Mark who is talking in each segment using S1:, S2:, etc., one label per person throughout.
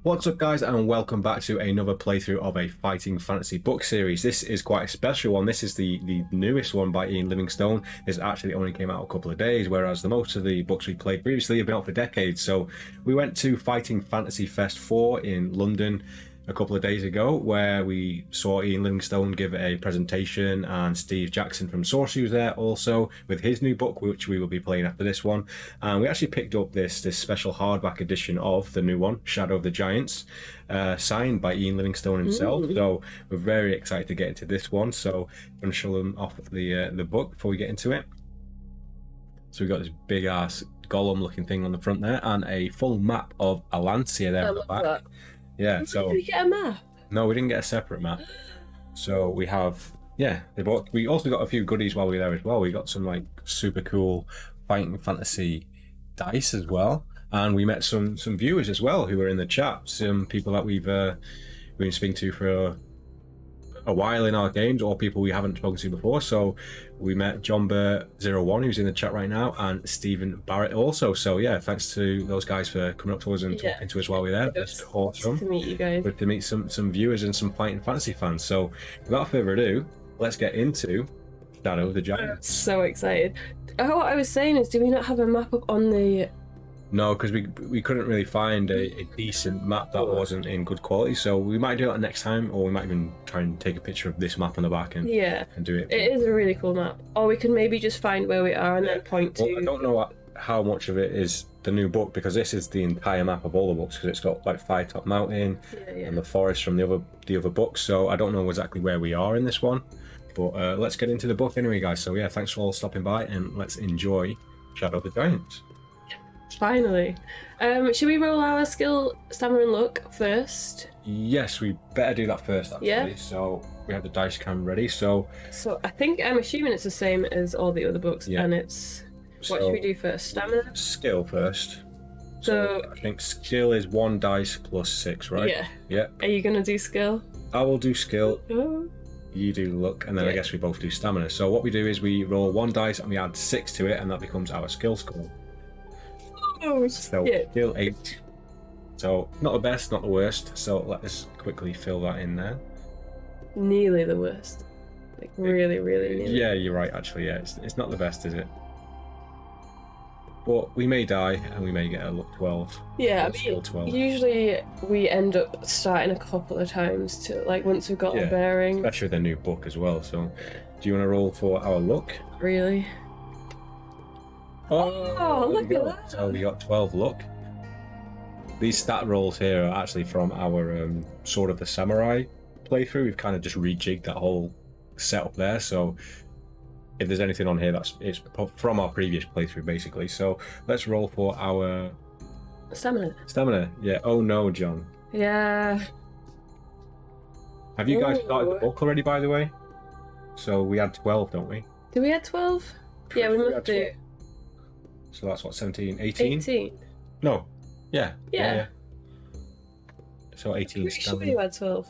S1: What's up guys, and welcome back to another playthrough of a fighting fantasy book series. This is quite a special one. This is the newest one by Ian Livingstone. This actually only came out a couple of days, whereas the most of the books we played previously have been out for decades. So we went to Fighting Fantasy Fest 4 in London a couple of days ago, where we saw Ian Livingstone give a presentation, and Steve Jackson from Sorcery was there also with his new book, which we will be playing after this one. And we actually picked up this special hardback edition of the new one, Shadow of the Giants, signed by Ian Livingstone himself. So we're very excited to get into this one. So I'm going to show them off the book before we get into it. So we've got this big ass golem looking thing on the front there, and a full map of Alancia there on the back.
S2: That.
S1: Yeah, so
S2: did we get a map?
S1: No, we didn't get a separate map. So we have, the book. We also got a few goodies while we were there as well. We got some like super cool fighting fantasy dice as well, and we met some viewers as well who were in the chat. Some people that we've been speaking to for a while in our games, or people we haven't spoken to before. So we met Jomber01, who's in the chat right now, and Stephen Barrett also. So yeah, thanks to those guys for coming up to us and talking to us while we were there. That's awesome.
S2: Good to meet you guys.
S1: Good to meet some viewers and some fighting fantasy fans. So without further ado, let's get into Shadow of the Giants.
S2: So excited. Oh, what I was saying is, do we not have a map up on the...
S1: No, because we couldn't really find a decent map that wasn't in good quality, so we might do it next time, or we might even try and take a picture of this map on the back and do it.
S2: It is a really cool map. Or we can maybe just find where we are and then point to...
S1: Well, I don't know how much of it is the new book, because this is the entire map of all the books, because it's got like Firetop Mountain and the forest from the other books, so I don't know exactly where we are in this one. But let's get into the book anyway, guys. So yeah, thanks for all stopping by, and let's enjoy Shadow of the Giants.
S2: Finally. Should we roll our skill, stamina and luck first?
S1: Yes, we better do that first, actually.
S2: Yeah.
S1: So we have the dice cam ready. So
S2: I'm assuming it's the same as all the other books, and it's... What should we do first? Stamina?
S1: Skill first.
S2: So
S1: I think skill is 1 dice plus 6, right?
S2: Yeah.
S1: Yeah.
S2: Are you going to do skill?
S1: I will do skill.
S2: Oh.
S1: You do luck, and then I guess we both do stamina. So what we do is we roll 1 dice and we add 6 to it, and that becomes our skill score.
S2: Oh,
S1: So skill 8. So not the best, not the worst. So let us quickly fill that in there.
S2: Nearly the worst. Like really, really nearly.
S1: Yeah, you're right. Actually, yeah, it's not the best, is it? But we may die, and we may get a luck 12.
S2: Yeah, I
S1: skill
S2: mean,
S1: 12.
S2: usually we end up starting a couple of times to like once we've got the bearing.
S1: Especially with the new book as well. So, do you want to roll for our luck?
S2: Really? Oh, look at that!
S1: So we got 12 luck. These stat rolls here are actually from our Sword of the Samurai playthrough. We've kind of just rejigged that whole setup there. So if there's anything on here, it's from our previous playthrough, basically. So let's roll for our
S2: stamina.
S1: Stamina, yeah. Oh no, John.
S2: Yeah.
S1: Have you guys started the book already, by the way? So we had 12, don't we?
S2: Do we have 12? Yeah, we must do.
S1: So that's what, 17, 18?
S2: 18.
S1: No. Yeah.
S2: Yeah.
S1: So 18
S2: We should we had 12.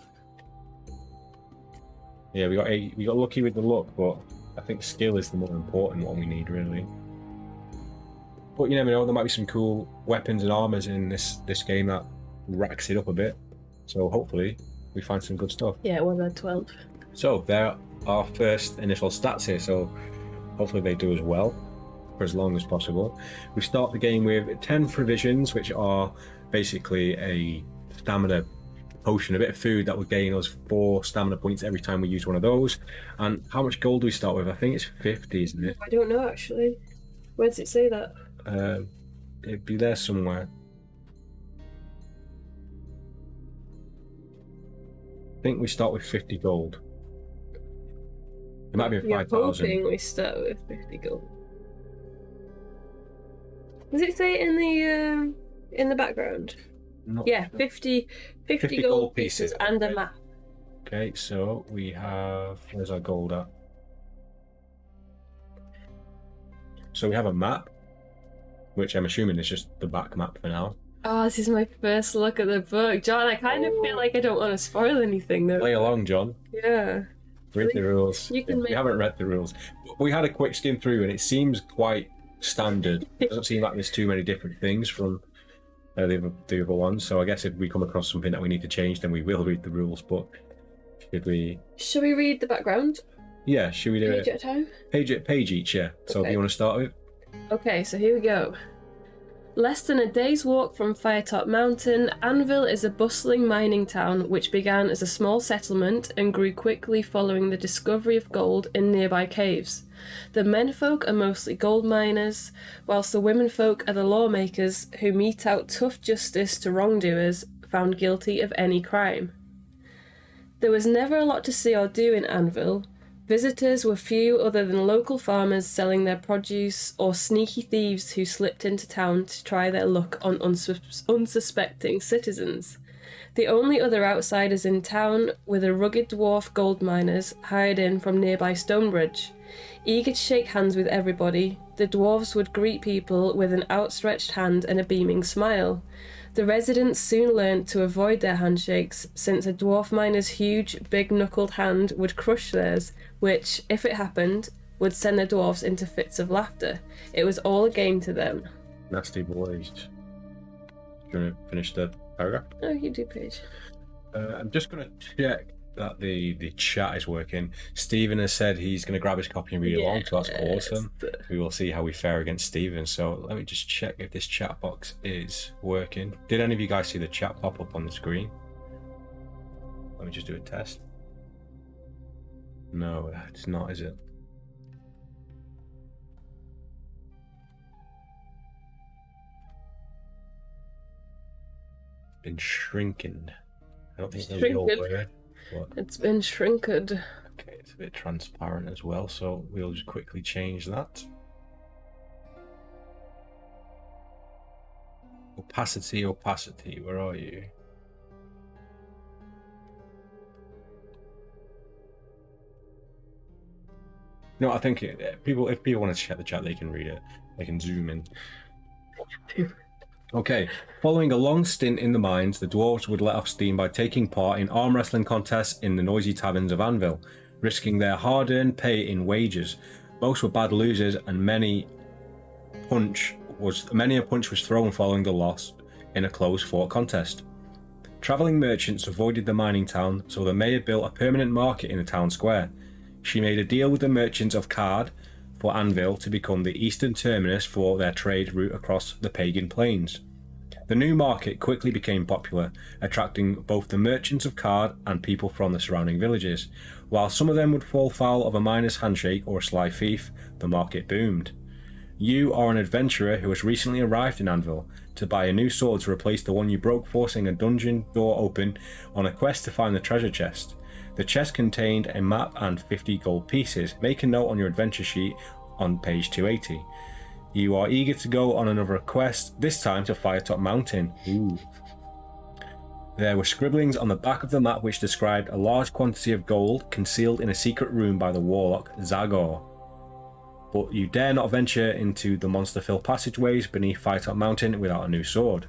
S1: Yeah, we got lucky with the luck, but I think skill is the more important one we need, really. But you never know, there might be some cool weapons and armors in this game that racks it up a bit. So hopefully we find some good stuff.
S2: Yeah, it was at 12.
S1: So there are our first initial stats here, so hopefully they do as well for as long as possible. We start the game with 10 provisions, which are basically a stamina potion, a bit of food that will gain us 4 stamina points every time we use one of those. And how much gold do we start with? I think it's 50, isn't it?
S2: I don't know, actually. Where does it say that?
S1: It'd be there somewhere. I think we start with 50 gold. It might be 5,000.
S2: Hoping we start with 50 gold. Does it say it in the background? Yeah, 50 gold pieces and a map.
S1: Okay, so we have... Where's our gold at? So we have a map, which I'm assuming is just the back map for now.
S2: Oh, this is my first look at the book. John, I kind of feel like I don't want to spoil anything, though.
S1: Play along, John.
S2: Yeah.
S1: Read the rules.
S2: We
S1: haven't read the rules. We had a quick skim through, and it seems quite standard. It doesn't seem like there's too many different things from the other ones. So I guess if we come across something that we need to change, then we will read the rules. But should we
S2: read the background?
S1: Yeah, should we do
S2: page at a time?
S1: Page each, yeah. So if you want to start with.
S2: Okay, so here we go. Less than a day's walk from Firetop Mountain, Anvil is a bustling mining town which began as a small settlement and grew quickly following the discovery of gold in nearby caves. The menfolk are mostly gold miners, whilst the womenfolk are the lawmakers who mete out tough justice to wrongdoers found guilty of any crime. There was never a lot to see or do in Anvil. Visitors were few other than local farmers selling their produce or sneaky thieves who slipped into town to try their luck on unsuspecting citizens. The only other outsiders in town were the rugged dwarf gold miners hired in from nearby Stonebridge. Eager to shake hands with everybody, the dwarves would greet people with an outstretched hand and a beaming smile. The residents soon learned to avoid their handshakes, since a dwarf miner's huge, big-knuckled hand would crush theirs, which, if it happened, would send the dwarves into fits of laughter. It was all a game to them.
S1: Nasty boys. Do you want to finish the paragraph?
S2: Oh, you do, Paige.
S1: I'm just going to check that the chat is working. Stephen has said he's going to grab his copy and read along, so that's awesome. We will see how we fare against Stephen. So let me just check if this chat box is working. Did any of you guys see the chat pop up on the screen? Let me just do a test. No, it's not, is it? Been shrinking. I don't think that's the old word. What?
S2: It's been shrinked.
S1: Okay, it's a bit transparent as well, so we'll just quickly change that. Opacity, where are you? No, I think if people want to check the chat, they can read it. They can zoom in. Okay, following a long stint in the mines, the dwarves would let off steam by taking part in arm wrestling contests in the noisy taverns of Anvil, risking their hard-earned pay in wages. Most were bad losers, and many a punch was thrown following the loss in a close-fought contest. Travelling merchants avoided the mining town, so the mayor built a permanent market in the town square. She made a deal with the merchants of Card for Anvil to become the eastern terminus for their trade route across the pagan plains. The new market quickly became popular, attracting both the merchants of Card and people from the surrounding villages. While some of them would fall foul of a miner's handshake or a sly thief, the market boomed. You are an adventurer who has recently arrived in Anvil to buy a new sword to replace the one you broke forcing a dungeon door open on a quest to find the treasure chest. The chest contained a map and 50 gold pieces. Make a note on your adventure sheet on page 280. You are eager to go on another quest, this time to Firetop Mountain. Ooh. There were scribblings on the back of the map which described a large quantity of gold concealed in a secret room by the warlock Dagger. But you dare not venture into the monster-filled passageways beneath Firetop Mountain without a new sword.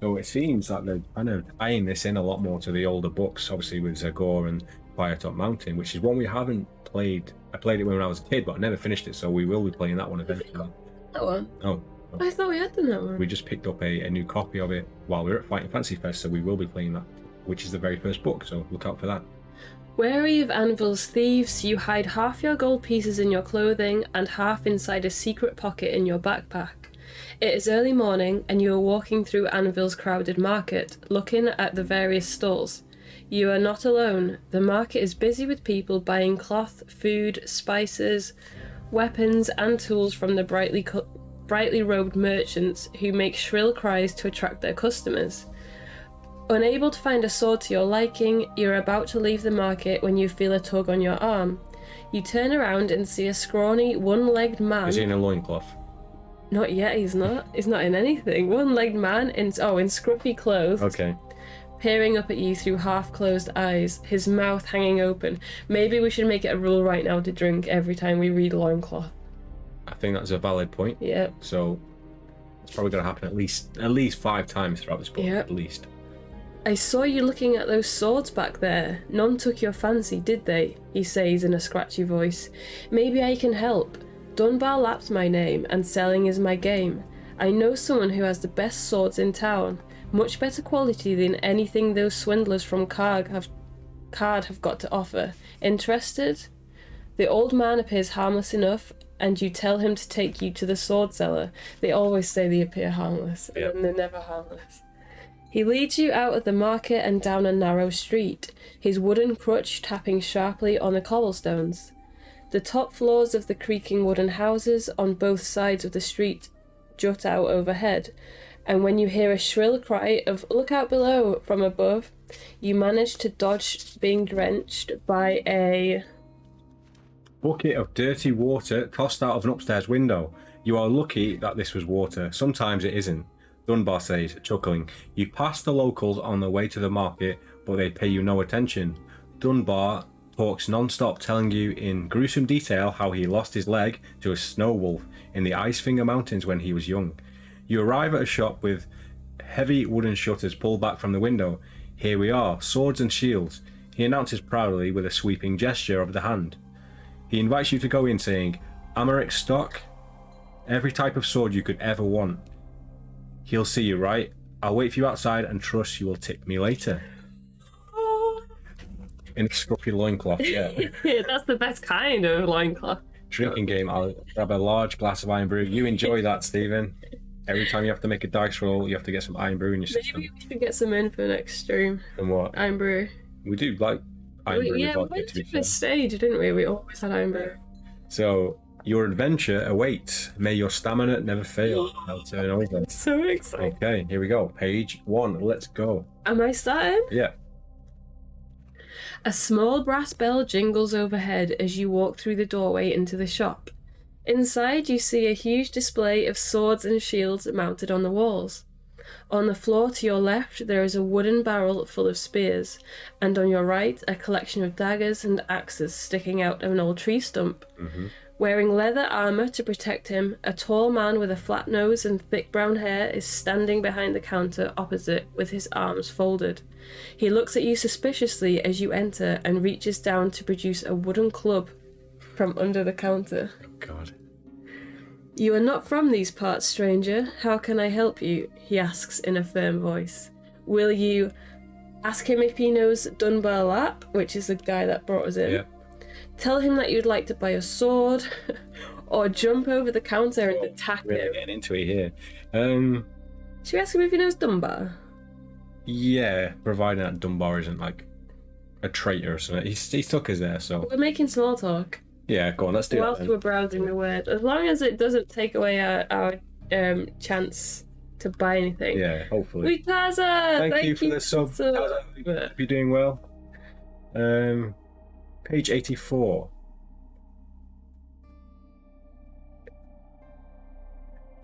S1: So it seems like they're kind of tying this in a lot more to the older books, obviously with Zagor and Firetop Mountain, which is one we haven't played. I played it when I was a kid, but I never finished it, so we will be playing that one eventually.
S2: That one?
S1: Oh.
S2: I thought we had done that one.
S1: We just picked up a new copy of it while we were at Fighting Fantasy Fest, so we will be playing that, which is the very first book, so look out for that.
S2: Wary of Anvil's thieves, you hide half your gold pieces in your clothing and half inside a secret pocket in your backpack. It is early morning and you are walking through Anvil's crowded market, looking at the various stalls. You are not alone. The market is busy with people buying cloth, food, spices, weapons and tools from the brightly robed merchants who make shrill cries to attract their customers. Unable to find a sword to your liking, you're about to leave the market when you feel a tug on your arm. You turn around and see a scrawny, one-legged man.
S1: Is he in a loincloth?
S2: Not yet, he's not. He's not in anything. One-legged man in scruffy clothes.
S1: Okay.
S2: Peering up at you through half-closed eyes, his mouth hanging open. Maybe we should make it a rule right now to drink every time we read loincloth.
S1: I think that's a valid point.
S2: Yep.
S1: So it's probably going to happen at least 5 times throughout this book,
S2: yep.
S1: At least.
S2: I saw you looking at those swords back there. None took your fancy, did they? He says in a scratchy voice. Maybe I can help. Dunbar Lap's my name, and selling is my game. I know someone who has the best swords in town, much better quality than anything those swindlers from Card have got to offer. Interested? The old man appears harmless enough, and you tell him to take you to the sword seller. They always say they appear harmless, and they're never harmless. He leads you out of the market and down a narrow street, his wooden crutch tapping sharply on the cobblestones. The top floors of the creaking wooden houses on both sides of the street jut out overhead, and when you hear a shrill cry of "Look out below" from above, you manage to dodge being drenched by a
S1: bucket of dirty water tossed out of an upstairs window. You are lucky that this was water. Sometimes it isn't. Dunbar says, chuckling. You pass the locals on the way to the market, but they pay you no attention. Dunbar talks non-stop, telling you in gruesome detail how he lost his leg to a snow wolf in the Icefinger Mountains when he was young. You arrive at a shop with heavy wooden shutters pulled back from the window. Here we are, swords and shields, he announces proudly with a sweeping gesture of the hand. He invites you to go in, saying, Amaric stock, every type of sword you could ever want. He'll see you, right? I'll wait for you outside and trust you will tip me later. In a scruffy loincloth, yeah.
S2: Yeah, that's the best kind of loincloth.
S1: Drinking game, I'll grab a large glass of iron brew. You enjoy that, Stephen. Every time you have to make a dice roll, you have to get some iron brew in your system.
S2: Maybe we should get some in for next stream.
S1: And what?
S2: Iron brew.
S1: We do like iron brew.
S2: Yeah, we went to this stage, didn't we? We always had iron brew.
S1: So, your adventure awaits. May your stamina never fail. I'll turn over.
S2: I'm so excited.
S1: Okay, here we go. Page 1. Let's go.
S2: Am I starting?
S1: Yeah.
S2: A small brass bell jingles overhead as you walk through the doorway into the shop. Inside, you see a huge display of swords and shields mounted on the walls. On the floor to your left, there is a wooden barrel full of spears, and on your right, a collection of daggers and axes sticking out of an old tree stump.
S1: Mm-hmm.
S2: Wearing leather armour to protect him, a tall man with a flat nose and thick brown hair is standing behind the counter opposite with his arms folded. He looks at you suspiciously as you enter and reaches down to produce a wooden club from under the counter.
S1: Oh, God.
S2: You are not from these parts, stranger. How can I help you? He asks in a firm voice. Will you ask him if he knows Dunbar Lap, which is the guy that brought us in?
S1: Yeah.
S2: Tell him that you'd like to buy a sword, or jump over the counter and attack
S1: really
S2: him.
S1: Getting into it here.
S2: Should we ask him if he knows Dunbar?
S1: Yeah, providing that Dunbar isn't like a traitor or something. He took us there, so.
S2: We're making small talk.
S1: Yeah, go on, let's do
S2: Whilst
S1: that.
S2: we're browsing the word. As long as it doesn't take away our chance to buy anything.
S1: Yeah, hopefully.
S2: We Taza!
S1: Thank you for the sub. Taza, hope you're doing well. Page 84.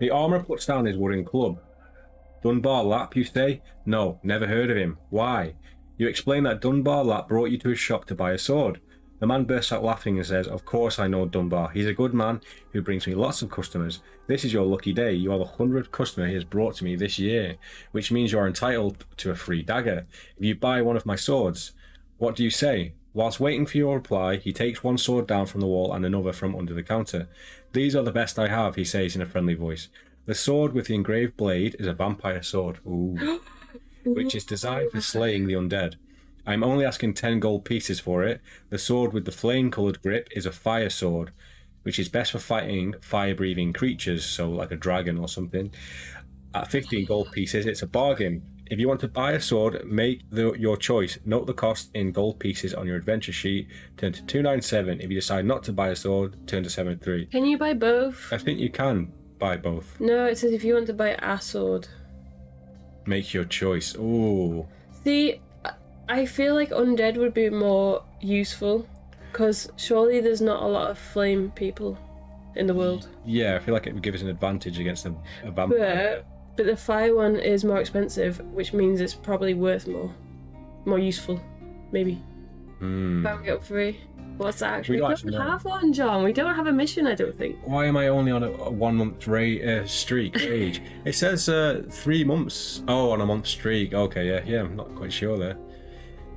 S1: The armourer puts down his wooden club. Dunbar Lap, you say? No, never heard of him. Why? You explain that Dunbar Lap brought you to his shop to buy a sword. The man bursts out laughing and says, Of course I know Dunbar. He's a good man who brings me lots of customers. This is your lucky day. You are the 100th customer he has brought to me this year, which means you are entitled to a free dagger. If you buy one of my swords, what do you say? Whilst waiting for your reply, he takes one sword down from the wall and another from under the counter. These are the best I have, he says in a friendly voice. The sword with the engraved blade is a vampire sword, which is designed for slaying the undead. I'm only asking 10 gold pieces for it. The sword with the flame-coloured grip is a fire sword, which is best for fighting fire-breathing creatures, so like a dragon or something. At 15 gold pieces, it's a bargain. If you want to buy a sword, make your choice. Note the cost in gold pieces on your adventure sheet. Turn to 297. If you decide not to buy a sword, turn to 73.
S2: Can you buy both?
S1: I think you can buy both.
S2: No, it says if you want to buy a sword.
S1: Make your choice. Ooh.
S2: See, I feel like undead would be more useful, because surely there's not a lot of flame people in the world.
S1: Yeah, I feel like it would give us an advantage against a vampire.
S2: But the fire one is more expensive, which means it's probably worth more useful, maybe. If we get free. What's that actually? We don't have one, John. We don't have a mission, I don't think.
S1: Why am I only on a 1 month streak age? It says 3 months. Oh, on a month streak. Okay, yeah, I'm not quite sure there.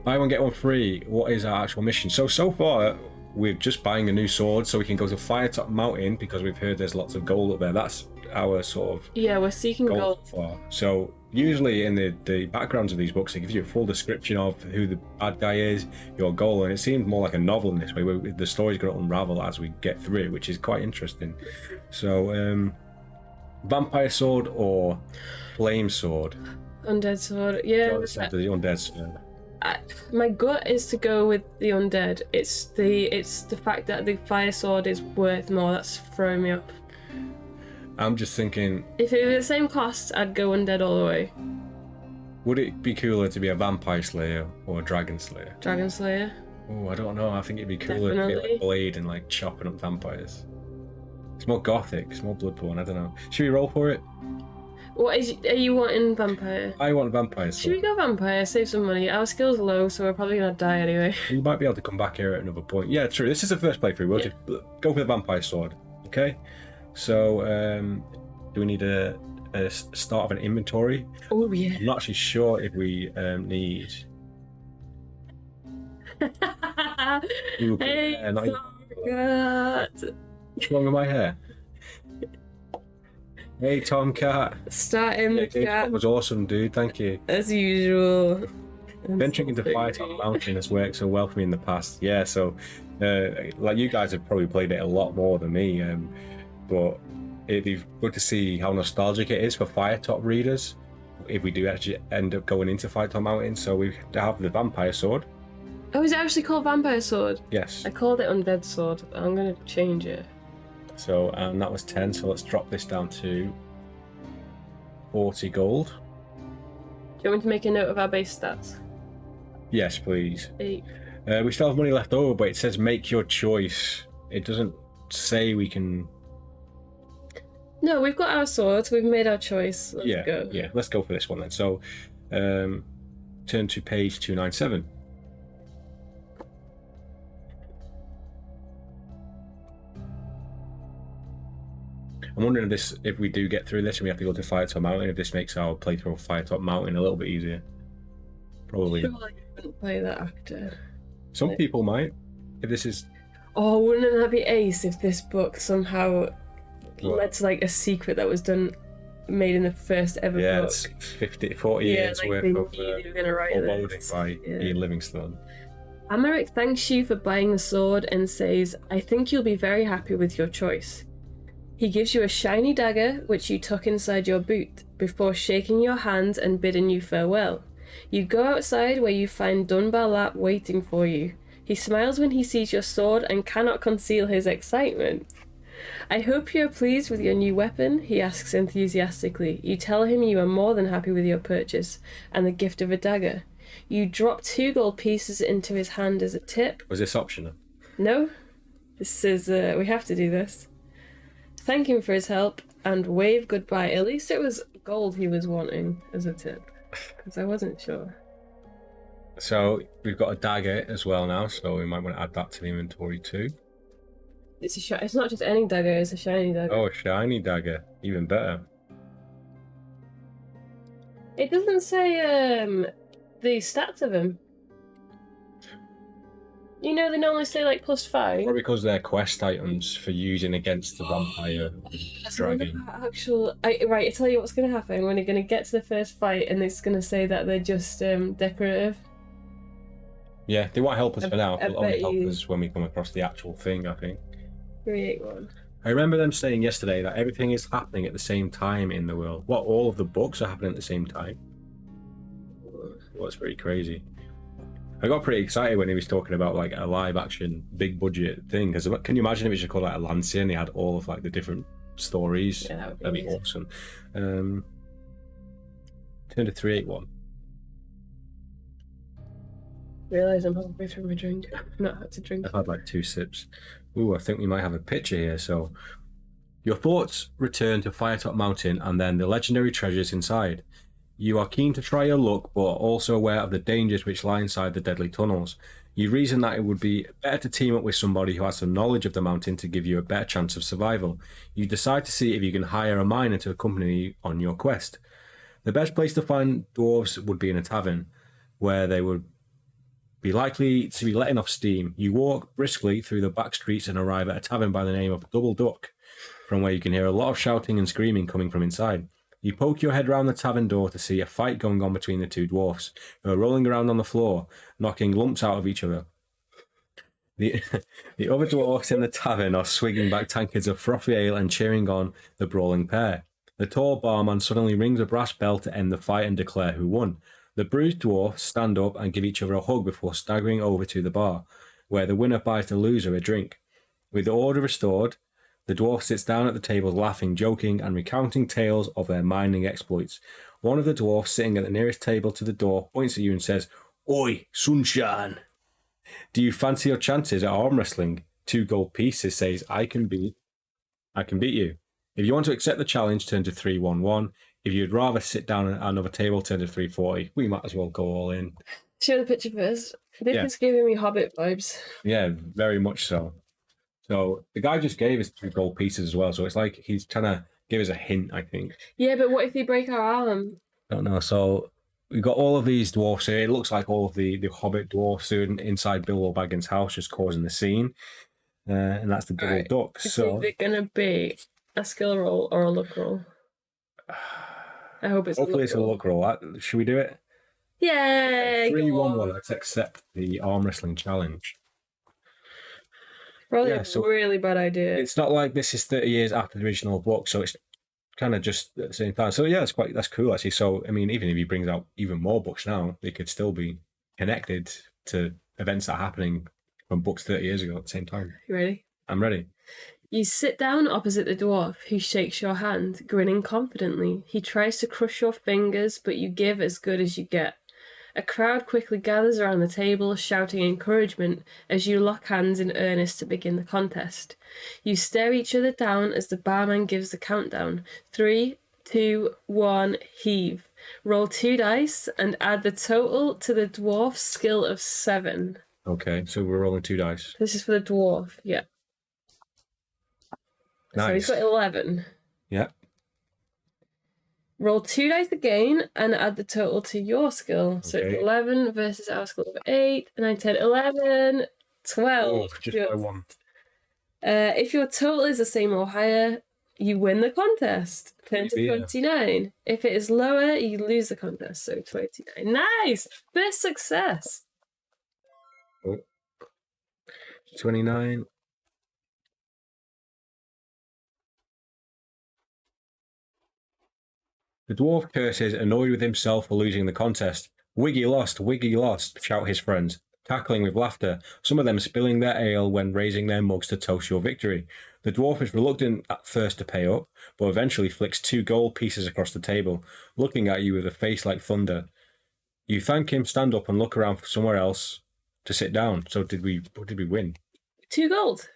S1: Buy one, get one free. What is our actual mission? So far, we're just buying a new sword so we can go to Firetop Mountain because we've heard there's lots of gold up there. That's our sort of
S2: we're seeking
S1: goal
S2: gold.
S1: for. So usually in the backgrounds of these books, it gives you a full description of who the bad guy is, your goal, and it seems more like a novel in this way, where the story's going to unravel as we get through, which is quite interesting. So, vampire sword or flame sword?
S2: Undead sword. Yeah.
S1: The undead sword.
S2: My gut is to go with the undead. It's the fact that the fire sword is worth more that's throwing me up.
S1: I'm just thinking,
S2: if it was the same cost, I'd go undead all the way.
S1: Would it be cooler to be a vampire slayer or a dragon slayer?
S2: Dragon slayer.
S1: Oh, I don't know. I think it'd be cooler to be like a blade and like chopping up vampires. It's more gothic. It's more Bloodborne. I don't know. Should we roll for it?
S2: Are you wanting vampire?
S1: I want vampires.
S2: Should we go vampire? Save some money. Our skill's low, so we're probably gonna die anyway.
S1: We might be able to come back here at another point. Yeah, true. This is the first playthrough. We'll just go for the vampire sword. Okay. So, do we need a start of an inventory?
S2: Oh yeah.
S1: I'm not actually sure if we need. Ooh,
S2: hey,
S1: what's wrong with my hair? Hey, Tomcat.
S2: Starting the chat.
S1: That was awesome, dude. Thank you.
S2: As usual.
S1: Venturing into Firetop Mountain has worked so well for me in the past. Yeah, so like you guys have probably played it a lot more than me, but it'd be good to see how nostalgic it is for Firetop readers if we do actually end up going into Firetop Mountain. So we have the vampire sword.
S2: Oh, is it actually called vampire sword?
S1: Yes.
S2: I called it undead sword. I'm gonna change it.
S1: So, and that was 10, so let's drop this down to 40 gold.
S2: Do you want me to make a note of our base stats?
S1: Yes, please.
S2: 8.
S1: We still have money left over, but it says make your choice. It doesn't say we can...
S2: No, we've got our swords, we've made our choice. Let's go.
S1: Yeah, let's go for this one then. So, turn to page 297. I'm wondering if we do get through this and we have to go to Firetop Mountain, if this makes our playthrough of Firetop Mountain a little bit easier. Probably.
S2: Sure, I wouldn't play that actor.
S1: Some people might, if this is...
S2: Oh, wouldn't that be ace if this book somehow led to like a secret that was made in the first ever book?
S1: Yeah, it's 40 years
S2: like
S1: worth
S2: they
S1: of
S2: knew they were gonna write
S1: foreboding
S2: this.
S1: by Ian Livingstone.
S2: Amaric thanks you for buying the sword and says, I think you'll be very happy with your choice. He gives you a shiny dagger, which you tuck inside your boot, before shaking your hand and bidding you farewell. You go outside where you find Dunbar Lap waiting for you. He smiles when he sees your sword and cannot conceal his excitement. I hope you are pleased with your new weapon, he asks enthusiastically. You tell him you are more than happy with your purchase, and the gift of a dagger. You drop 2 gold pieces into his hand as a tip.
S1: Was this optional?
S2: No. This is, we have to do this. Thank him for his help and wave goodbye. At least it was gold he was wanting as a tip, because I wasn't sure.
S1: So we've got a dagger as well now, so we might want to add that to the inventory too.
S2: It's not just any dagger; it's a shiny dagger.
S1: Oh, a shiny dagger, even better.
S2: It doesn't say the stats of him. You know, they normally say like +5.
S1: Probably because they're quest items for using against the vampire dragon.
S2: Right, I tell you what's going to happen when you're going to get to the first fight, and it's going to say that they're just decorative.
S1: Yeah, they won't help us for now. They'll only help
S2: you...
S1: us when we come across the actual thing, I think.
S2: 381.
S1: I remember them saying yesterday that everything is happening at the same time in the world. What, all of the books are happening at the same time? Well, that's pretty crazy. I got pretty excited when he was talking about like a live action big budget thing, because can you imagine if it was called like a Lancia and they had all of like the different stories?
S2: Yeah,
S1: that'd be awesome. Turn to 381.
S2: Realise I'm halfway through my drink. I've not had to drink.
S1: I've had like 2 sips. Ooh, I think we might have a picture here. So your thoughts return to Firetop Mountain and then the legendary treasures inside. You are keen to try your luck, but also aware of the dangers which lie inside the deadly tunnels. You reason that it would be better to team up with somebody who has some knowledge of the mountain to give you a better chance of survival. You decide to see if you can hire a miner to accompany you on your quest. The best place to find dwarves would be in a tavern, where they would be likely to be letting off steam. You walk briskly through the back streets and arrive at a tavern by the name of Double Duck. from where you can hear a lot of shouting and screaming coming from inside. You poke your head round the tavern door to see a fight going on between the two dwarfs, who are rolling around on the floor, knocking lumps out of each other. The other dwarfs in the tavern are swigging back tankards of frothy ale and cheering on the brawling pair. The tall barman suddenly rings a brass bell to end the fight and declare who won. The bruised dwarfs stand up and give each other a hug before staggering over to the bar, where the winner buys the loser a drink. With the order restored, the dwarf sits down at the table laughing, joking, and recounting tales of their mining exploits. One of the dwarfs sitting at the nearest table to the door points at you and says, "Oi, sunshine! Do you fancy your chances at arm wrestling? 2 gold pieces says, I can beat you. If you want to accept the challenge, turn to 311. If you'd rather sit down at another table, turn to 340. We might as well go all in."
S2: Show the picture first. This is giving me Hobbit vibes.
S1: Yeah, very much so. So the guy just gave us 2 gold pieces as well. So it's like he's trying to give us a hint, I think.
S2: Yeah, but what if they break our arm?
S1: I don't know. So we've got all of these dwarfs here. It looks like all of the Hobbit dwarfs inside Bilbo Baggins' house, just causing the scene. And that's the double duck. So
S2: is it going to be a skill roll or a luck roll? I hope it's
S1: hopefully it's a luck roll. Should we do it?
S2: Yeah.
S1: 3-1-1. Let's accept the arm wrestling challenge.
S2: Probably a really bad idea.
S1: It's not like this is 30 years after the original book, so it's kind of just at the same time. So yeah, that's cool actually. So I mean, even if he brings out even more books now, they could still be connected to events that are happening from books 30 years ago at the same time.
S2: You ready?
S1: I'm ready.
S2: You sit down opposite the dwarf, who shakes your hand, grinning confidently. He tries to crush your fingers, but you give as good as you get. A crowd quickly gathers around the table, shouting encouragement as you lock hands in earnest to begin the contest. You stare each other down as the barman gives the countdown. 3, 2, 1, heave. Roll 2 dice and add the total to the dwarf's skill of 7.
S1: Okay, so we're rolling 2 dice.
S2: This is for the dwarf, yeah.
S1: Nice.
S2: So he's got 11.
S1: Yeah.
S2: Roll 2 dice again and add the total to your skill. So it's 11 versus our skill of 8, 9, 10, 11, 12.
S1: Oh, just by 1.
S2: If your total is the same or higher, you win the contest. Turn to 29. If it is lower, you lose the contest. So 29. Nice! First success.
S1: Oh. 29. The dwarf curses, annoyed with himself for losing the contest. Wiggy lost, shout his friends, cackling with laughter, some of them spilling their ale when raising their mugs to toast your victory. The dwarf is reluctant at first to pay up, but eventually flicks 2 gold pieces across the table, looking at you with a face like thunder. You thank him, stand up, and look around for somewhere else to sit down. So did we win?
S2: 2 gold.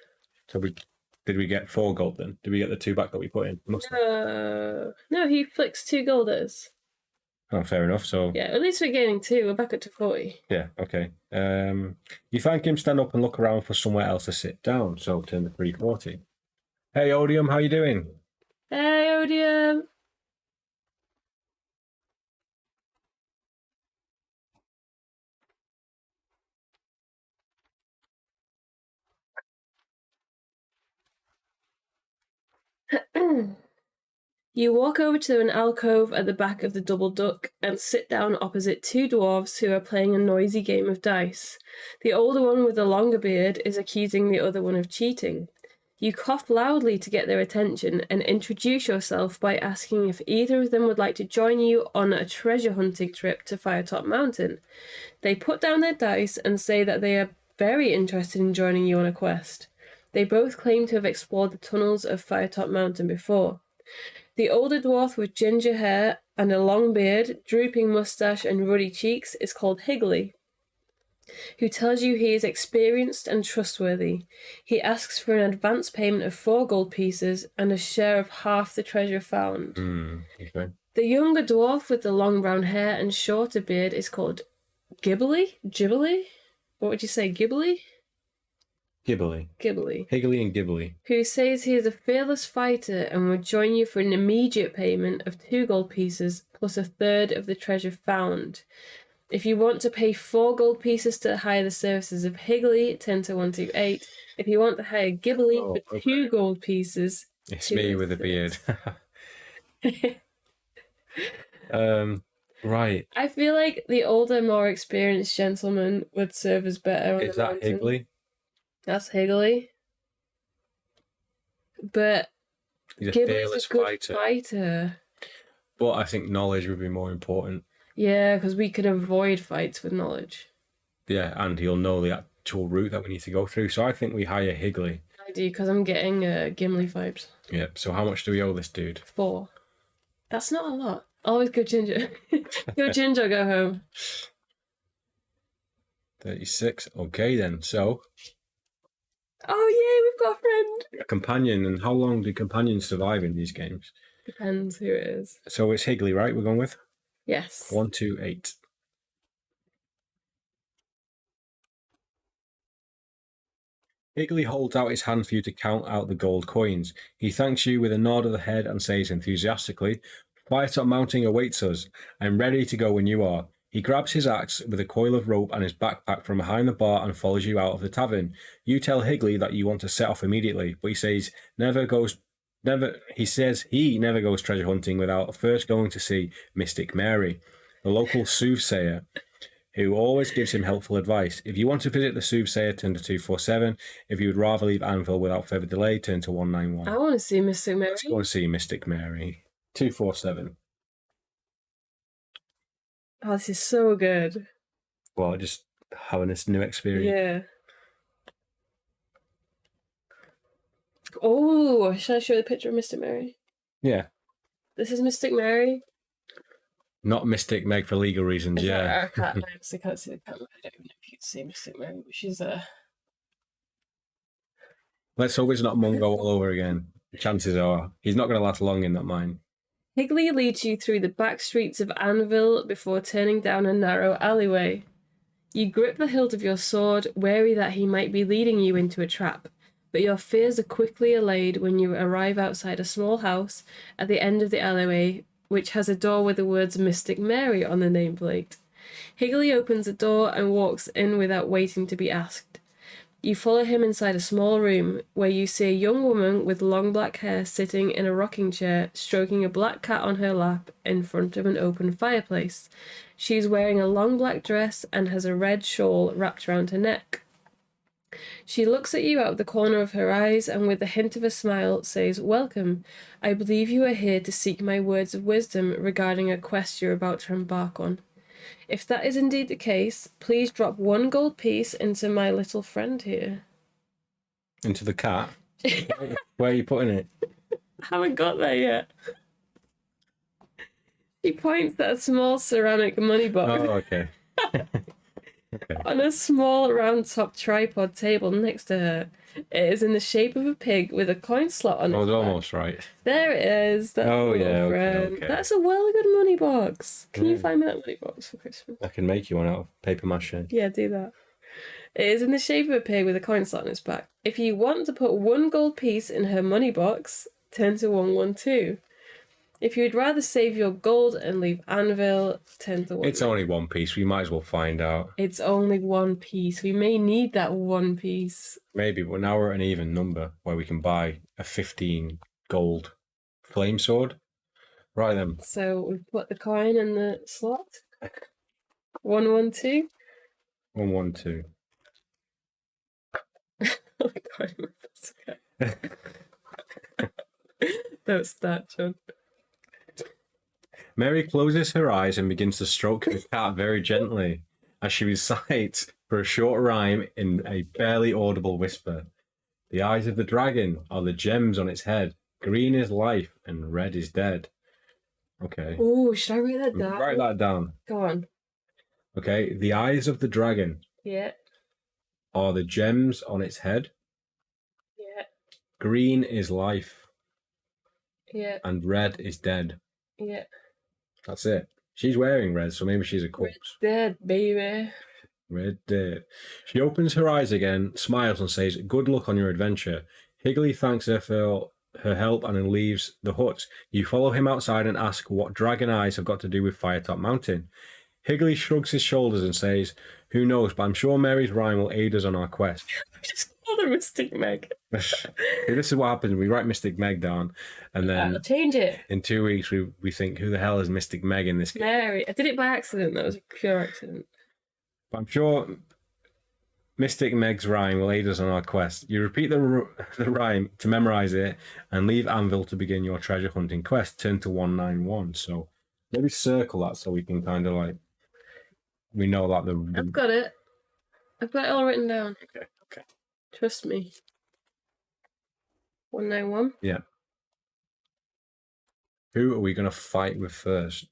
S1: So did we get 4 gold then? Did we get the 2 back that we put in?
S2: No, he flicks 2 gold at us.
S1: Oh, fair enough. So
S2: yeah, at least we're gaining 2. We're back up to 40.
S1: Yeah, okay. You thank him, stand up, and look around for somewhere else to sit down. So turn to 340. Hey, Odium, how you doing?
S2: Hey, Odium. You walk over to an alcove at the back of the double duck and sit down opposite 2 dwarves who are playing a noisy game of dice. The older one with the longer beard is accusing the other one of cheating. You cough loudly to get their attention and introduce yourself by asking if either of them would like to join you on a treasure hunting trip to Firetop Mountain. They put down their dice and say that they are very interested in joining you on a quest. They both claim to have explored the tunnels of Firetop Mountain before. The older dwarf with ginger hair and a long beard, drooping moustache and ruddy cheeks is called Higley, who tells you he is experienced and trustworthy. He asks for an advance payment of 4 gold pieces and a share of half the treasure found.
S1: Okay.
S2: The younger dwarf with the long brown hair and shorter beard is called Gibbly? What would you say, Gibbly? Gibbly.
S1: Higley and Gibbly.
S2: Who says he is a fearless fighter and would join you for an immediate payment of 2 gold pieces plus a third of the treasure found. If you want to pay 4 gold pieces to hire the services of Higley, 10 to 128. If you want to hire Gibbly for 2 gold pieces,
S1: It's
S2: Two
S1: me with a beard.
S2: listeners.
S1: Right.
S2: I feel like the older, more experienced gentleman would serve us better on
S1: Is
S2: the
S1: that
S2: mountain.
S1: Higley?
S2: That's Higley. But
S1: He's a
S2: Ghibli's
S1: fearless
S2: a good
S1: fighter.
S2: fighter.
S1: But I think knowledge would be more important.
S2: Yeah, because we can avoid fights with knowledge.
S1: Yeah, and he'll know the actual route that we need to go through. So I think we hire Higley.
S2: I do, because I'm getting Gimli vibes.
S1: Yeah, so how much do we owe this dude?
S2: 4. That's not a lot. Always go ginger. Go ginger, go home.
S1: 36. Okay, then. So,
S2: Oh, yay, we've got a friend.
S1: a companion. And how long do companions survive in these games?
S2: Depends who it is.
S1: So it's Higley, right? We're going with?
S2: Yes.
S1: 1, 2, 8. Higley holds out his hand for you to count out the gold coins. He thanks you with a nod of the head and says enthusiastically, Firetop Mounting awaits us. I'm ready to go when you are. He grabs his axe with a coil of rope and his backpack from behind the bar and follows you out of the tavern. You tell Higley that you want to set off immediately, but he says he never goes treasure hunting without first going to see Mystic Mary, the local soothsayer, who always gives him helpful advice. If you want to visit the soothsayer, turn to 247. If you would rather leave Anvil without further delay, turn to 191.
S2: I want to see Mystic Mary.
S1: Let's go and see Mystic Mary. 247.
S2: Oh, this is so good.
S1: Well, just having this new experience.
S2: Yeah. Oh, should I show the picture of Mystic Mary?
S1: Yeah.
S2: This is Mystic Mary.
S1: Not Mystic Meg for legal reasons, yeah.
S2: I honestly can't see the camera. I don't even know if you can see Mystic Mary, but she's
S1: Let's hope it's not Mungo all over again. Chances are he's not going to last long in that mine.
S2: Higley leads you through the back streets of Anvil before turning down a narrow alleyway. You grip the hilt of your sword, wary that he might be leading you into a trap, but your fears are quickly allayed when you arrive outside a small house at the end of the alleyway, which has a door with the words Mystic Mary on the nameplate. Higley opens the door and walks in without waiting to be asked. You follow him inside a small room where you see a young woman with long black hair sitting in a rocking chair, stroking a black cat on her lap in front of an open fireplace. She is wearing a long black dress and has a red shawl wrapped around her neck. She looks at you out of the corner of her eyes and with a hint of a smile says, Welcome. I believe you are here to seek my words of wisdom regarding a quest you're about to embark on. If that is indeed the case, please drop 1 gold piece into my little friend here.
S1: Into the cat? Where are you putting it?
S2: I haven't got there yet. She points at a small ceramic money box.
S1: Oh, okay.
S2: On a small round-top tripod table next to her. It is in the shape of a pig with a coin slot on it.
S1: I was almost right.
S2: There it is. That's
S1: Okay.
S2: That's a well good money box. Can you find me that money box for Christmas?
S1: I can make you one out of paper mache.
S2: Yeah, do that. It is in the shape of a pig with a coin slot on its back. If you want to put 1 gold piece in her money box, turn to 112. If you would rather save your gold and leave Anvil, turn to 1.
S1: It's only 1 piece. We might as well find out.
S2: It's only 1 piece. We may need that 1 piece.
S1: Maybe, but now we're at an even number where we can buy a 15 gold flame sword. Right then.
S2: So we put the coin in the slot. 112.
S1: 112.
S2: Oh my god, that's okay. Don't start, John.
S1: Mary closes her eyes and begins to stroke the cat very gently as she recites for a short rhyme in a barely audible whisper. The eyes of the dragon are the gems on its head. Green is life and red is dead. Okay.
S2: Oh, should I write that down?
S1: Write that down.
S2: Go on.
S1: Okay. The eyes of the dragon
S2: Yeah.
S1: are the gems on its head.
S2: Yeah.
S1: Green is life
S2: Yeah.
S1: and red is dead.
S2: Yeah.
S1: That's it. She's wearing red, so maybe she's a corpse.
S2: Dead, baby.
S1: Red dead. She opens her eyes again, smiles and says, Good luck on your adventure. Higley thanks her for her help and then leaves the hut. You follow him outside and ask what dragon eyes have got to do with Firetop Mountain. Higley shrugs his shoulders and says, Who knows, but I'm sure Mary's rhyme will aid us on our quest.
S2: I'm just the Mystic Meg.
S1: This is what happens. We write Mystic Meg down, and then
S2: I'll change it.
S1: in 2 weeks we think, who the hell is Mystic Meg in this game?
S2: Mary. I did it by accident. That was a pure accident.
S1: But I'm sure Mystic Meg's rhyme will aid us on our quest. You repeat the rhyme to memorize it and leave Anvil to begin your treasure hunting quest. Turn to 191. So maybe circle that so we can kind of like, we know that
S2: I've got it. I've got it all written down.
S1: Okay.
S2: Trust me. 191?
S1: Yeah. Who are we going to fight with first?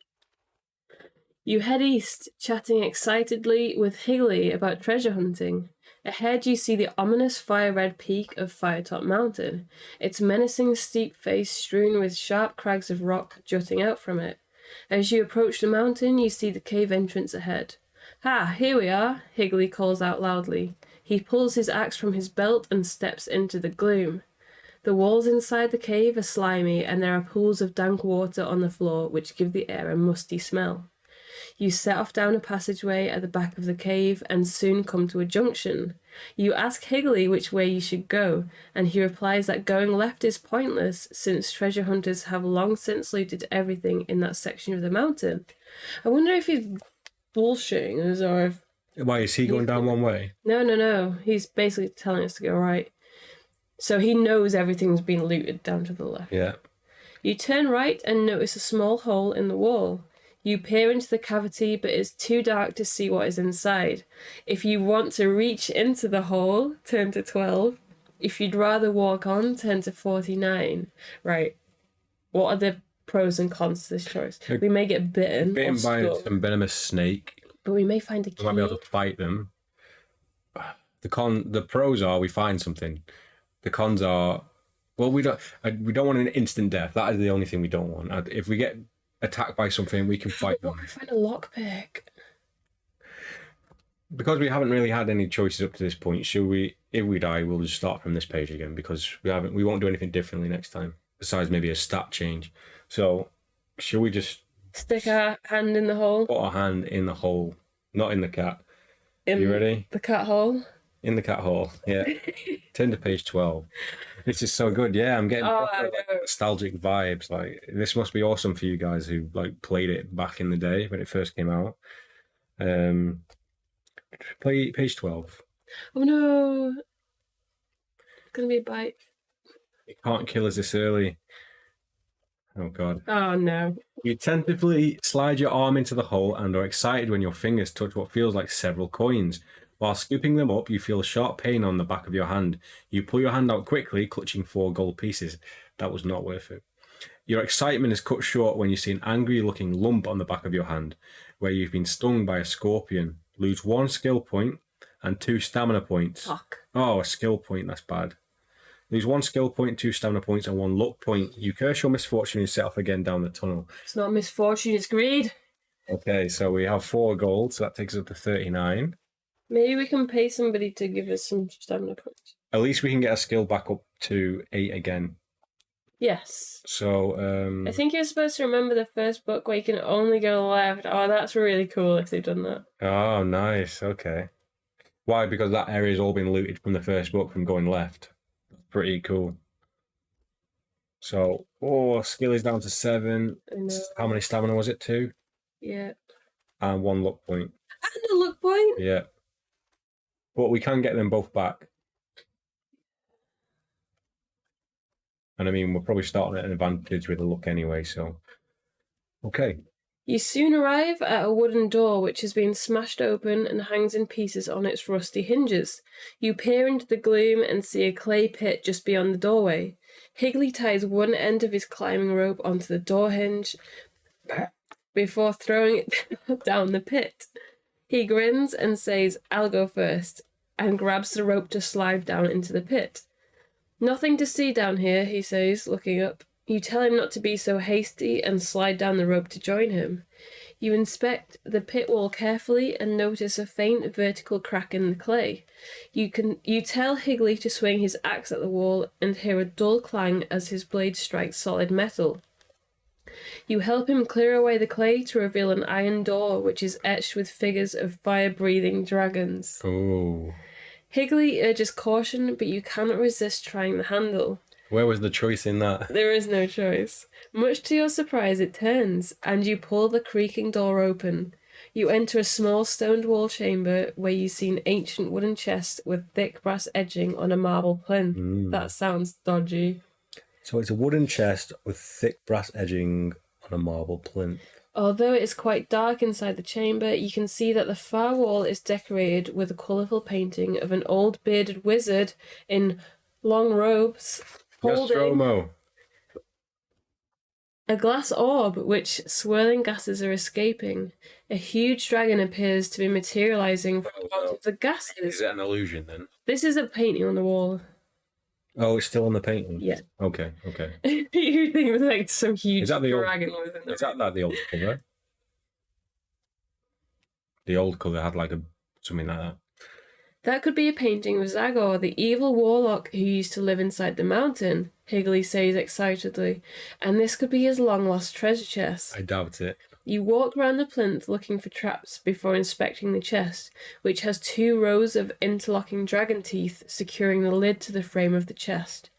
S2: You head east, chatting excitedly with Higley about treasure hunting. Ahead you see the ominous fire-red peak of Firetop Mountain, its menacing steep face strewn with sharp crags of rock jutting out from it. As you approach the mountain, you see the cave entrance ahead. "Ha, here we are," Higley calls out loudly. He pulls his axe from his belt and steps into the gloom. The walls inside the cave are slimy, and there are pools of dank water on the floor which give the air a musty smell. You set off down a passageway at the back of the cave and soon come to a junction. You ask Higley which way you should go, and he replies that going left is pointless since treasure hunters have long since looted everything in that section of the mountain. I wonder if he's bullshitting us or if...
S1: Why, is he going down one way?
S2: No. He's basically telling us to go right. So he knows everything's been looted down to the left.
S1: Yeah.
S2: You turn right and notice a small hole in the wall. You peer into the cavity, but it's too dark to see what is inside. If you want to reach into the hole, turn to 12. If you'd rather walk on, turn to 49. Right. What are the pros and cons to this choice? We may get bitten
S1: by some venomous snake.
S2: But we may find a key.
S1: We might be able to fight them. The pros are we find something. The cons are, well, we don't want an instant death. That is the only thing we don't want. If we get attacked by something, we can fight them.
S2: What if we find a lockpick?
S1: Because we haven't really had any choices up to this point, if we die, we'll just start from this page again because we won't do anything differently next time, besides maybe a stat change. So, should we just
S2: stick our hand in the hole?
S1: Put our hand in the hole, not in the cat. You ready?
S2: The cat hole?
S1: In the cat hole, yeah. Turn to page 12. This is so good. Yeah, I'm getting nostalgic vibes. Like, this must be awesome for you guys who like played it back in the day when it first came out. Play page 12.
S2: Oh no! It's gonna be a bite.
S1: It can't kill us this early. Oh god.
S2: Oh no.
S1: You tentatively slide your arm into the hole and are excited when your fingers touch what feels like several coins. While scooping them up, you feel a sharp pain on the back of your hand. You pull your hand out quickly, clutching 4 gold pieces. That was not worth it. Your excitement is cut short when you see an angry-looking lump on the back of your hand, where you've been stung by a scorpion. Lose 1 skill point and 2 stamina points.
S2: Fuck.
S1: Oh, a skill point, that's bad. Lose 1 skill point, 2 stamina points, and 1 luck point. You curse your misfortune and set off again down the tunnel.
S2: It's not misfortune, it's greed.
S1: Okay, so we have 4 gold, so that takes us up to 39.
S2: Maybe we can pay somebody to give us some stamina points.
S1: At least we can get a skill back up to 8 again.
S2: Yes.
S1: So,
S2: I think you're supposed to remember the first book where you can only go left. Oh, that's really cool if they've done that.
S1: Oh, nice. Okay. Why? Because that area's all been looted from the first book from going left. Pretty cool. So, skill is down to 7. How many stamina was it? 2?
S2: Yeah.
S1: And 1 luck point.
S2: And a luck point?
S1: Yeah. But we can get them both back. And I mean, we're probably starting at an advantage with a luck anyway, so... Okay.
S2: You soon arrive at a wooden door which has been smashed open and hangs in pieces on its rusty hinges. You peer into the gloom and see a clay pit just beyond the doorway. Higley ties one end of his climbing rope onto the door hinge before throwing it down the pit. He grins and says, "I'll go first," and grabs the rope to slide down into the pit. "Nothing to see down here," he says, looking up. You tell him not to be so hasty and slide down the rope to join him. You inspect the pit wall carefully and notice a faint vertical crack in the clay. You tell Higley to swing his axe at the wall and hear a dull clang as his blade strikes solid metal. You help him clear away the clay to reveal an iron door which is etched with figures of fire-breathing dragons.
S1: Oh.
S2: Higley urges caution, but you cannot resist trying the handle.
S1: Where was the choice in that?
S2: There is no choice. Much to your surprise, it turns, and you pull the creaking door open. You enter a small stoned wall chamber where you see an ancient wooden chest with thick brass edging on a marble plinth. That sounds dodgy.
S1: So it's a wooden chest with thick brass edging on a marble plinth.
S2: Although it is quite dark inside the chamber, you can see that the far wall is decorated with a colourful painting of an old bearded wizard in long robes holding
S1: Nostromo.
S2: a glass orb which swirling gases are escaping. A huge dragon appears to be materialising from out of the gases.
S1: Is it an illusion then?
S2: This is a painting on the wall.
S1: Oh, it's still on the painting?
S2: Yeah.
S1: Okay.
S2: You think there's like some huge
S1: Is that the
S2: dragon
S1: old,
S2: within the
S1: is that the old colour? The old colour had like something like that.
S2: That could be a painting of Zagor, the evil warlock who used to live inside the mountain, Higley says excitedly, and this could be his long-lost treasure chest.
S1: I doubt it.
S2: You walk round the plinth looking for traps before inspecting the chest, which has 2 rows of interlocking dragon teeth securing the lid to the frame of the chest.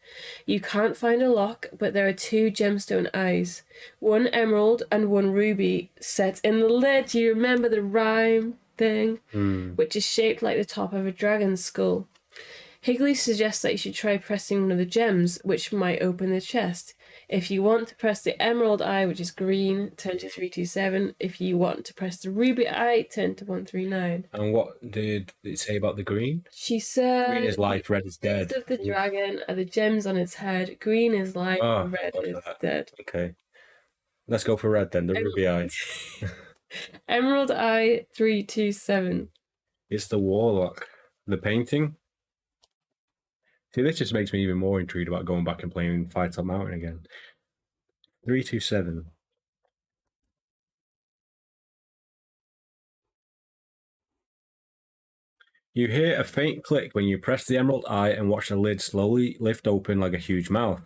S2: You can't find a lock, but there are 2 gemstone eyes, 1 emerald and 1 ruby, set in the lid. You remember the rhyme thing, which is shaped like the top of a dragon's skull. Higley suggests that you should try pressing one of the gems, which might open the chest. If you want to press the emerald eye, which is green, turn to 327. If you want to press the ruby eye, turn to 139.
S1: And what did it say about the green?
S2: She said,
S1: Green is life, red is dead.
S2: of the dragon are the gems on its head. Green is life, and red is dead.
S1: Okay. Let's go for red then, the ruby eye.
S2: Emerald eye, 327.
S1: It's the warlock. The painting? See, this just makes me even more intrigued about going back and playing Fight Top Mountain again. 327. You hear a faint click when you press the emerald eye and watch the lid slowly lift open like a huge mouth.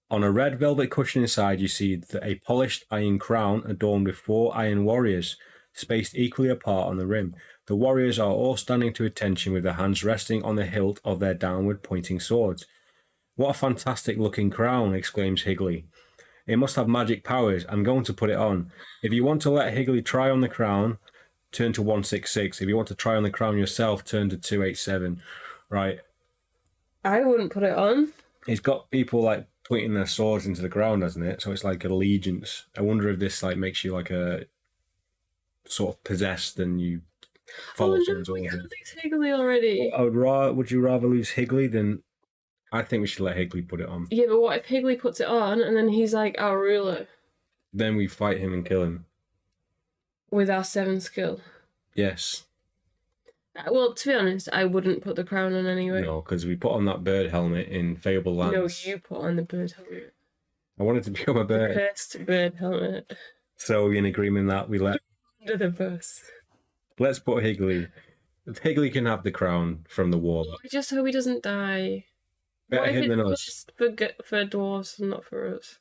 S1: On a red velvet cushion inside, you see a polished iron crown adorned with 4 iron warriors, spaced equally apart on the rim. The warriors are all standing to attention with their hands resting on the hilt of their downward pointing swords. What a fantastic looking crown, exclaims Higley. It must have magic powers. I'm going to put it on. If you want to let Higley try on the crown, turn to 166. If you want to try on the crown yourself, turn to 287. Right.
S2: I wouldn't put it on.
S1: It's got people like pointing their swords into the ground, hasn't it? So it's like allegiance. I wonder if this like makes you like a sort of possessed and you follow someone's
S2: we
S1: order.
S2: can't lose Higley already.
S1: Would you rather lose Higley than... I think we should let Higley put it on.
S2: Yeah, but what if Higley puts it on and then he's like our ruler?
S1: Then we fight him and kill him.
S2: With our 7 skill.
S1: Yes.
S2: Well, to be honest, I wouldn't put the crown on anyway.
S1: No, because we put on that bird helmet in Fable Lands.
S2: No, you put on the bird helmet.
S1: I wanted to become a bird.
S2: The cursed bird helmet.
S1: So in agreement that we let...
S2: Under the bus.
S1: Let's put Higley. Higley can have the crown from the warlock.
S2: I just hope he doesn't die.
S1: Better him than us.
S2: Just for dwarves and not for us?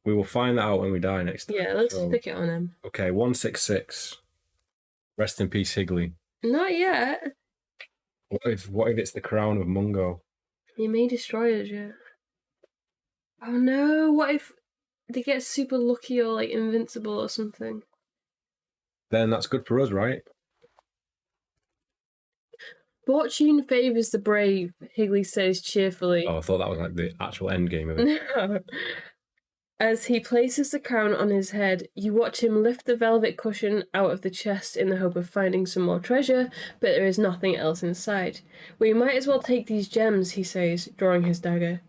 S1: We will find that out when we die next time.
S2: Yeah, let's stick it on him.
S1: Okay, 166. Rest in peace, Higley.
S2: Not yet.
S1: What if it's the crown of Mungo?
S2: He may destroy us, yeah. Oh no, what if they get super lucky or like invincible or something?
S1: Then that's good for us, right?
S2: Fortune favours the brave, Higley says cheerfully.
S1: Oh, I thought that was like the actual end game of it.
S2: No. As he places the crown on his head, you watch him lift the velvet cushion out of the chest in the hope of finding some more treasure, but there is nothing else inside. We might as well take these gems, he says, drawing his dagger.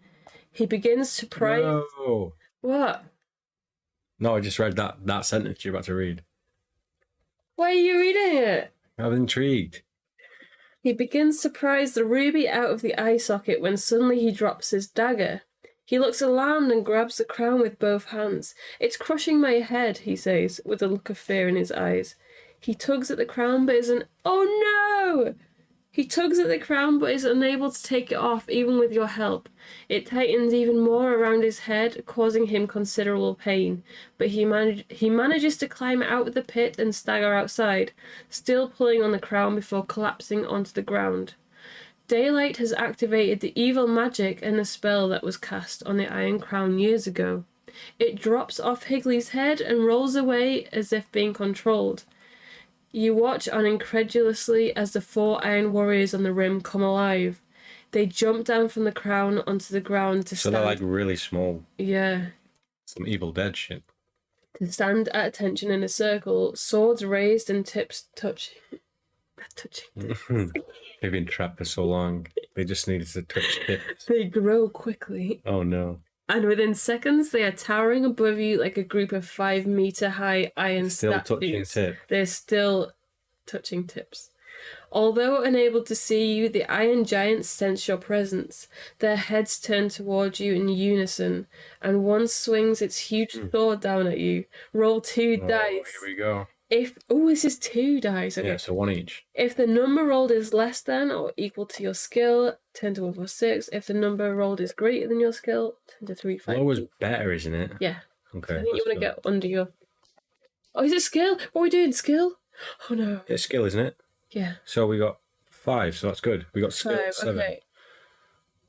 S2: He begins to pry...
S1: No.
S2: What?
S1: No, I just read that sentence you're about to read.
S2: Why are you reading it?
S1: I was intrigued.
S2: He begins to prise the ruby out of the eye socket when suddenly he drops his dagger. He looks alarmed and grabs the crown with both hands. It's crushing my head, he says, with a look of fear in his eyes. He tugs at the crown but isn't... Oh no! He tugs at the crown but is unable to take it off even with your help. It tightens even more around his head, causing him considerable pain. But he manages to climb out of the pit and stagger outside, still pulling on the crown before collapsing onto the ground. Daylight has activated the evil magic and the spell that was cast on the Iron Crown years ago. It drops off Higley's head and rolls away as if being controlled. You watch on incredulously as the 4 iron warriors on the rim come alive. They jump down from the crown onto the ground to stand.
S1: So they're like really small.
S2: Yeah.
S1: Some Evil Dead shit.
S2: To stand at attention in a circle, swords raised and tips touching.
S1: They've been trapped for so long. They just needed to touch tips.
S2: They grow quickly.
S1: Oh no.
S2: And within seconds, they are towering above you like a group of 5-meter high iron
S1: Still
S2: statues.
S1: touching tips.
S2: They're still touching tips. Although unable to see you, the iron giants sense your presence. Their heads turn towards you in unison, and one swings its huge sword down at you. Roll 2 dice.
S1: Here we go.
S2: This is 2 dice. Okay.
S1: Yeah, so 1 each.
S2: If the number rolled is less than or equal to your skill, 10 to 1 for 6. If the number rolled is greater than your skill, 10 to 3 5.
S1: Low is better, isn't it?
S2: Yeah.
S1: Okay.
S2: I think you want to get under your. Oh, is it skill? What are we doing? Skill? Oh no.
S1: It's skill, isn't it?
S2: Yeah.
S1: So we got 5, so that's good. We got skill
S2: 5.
S1: 7.
S2: Okay.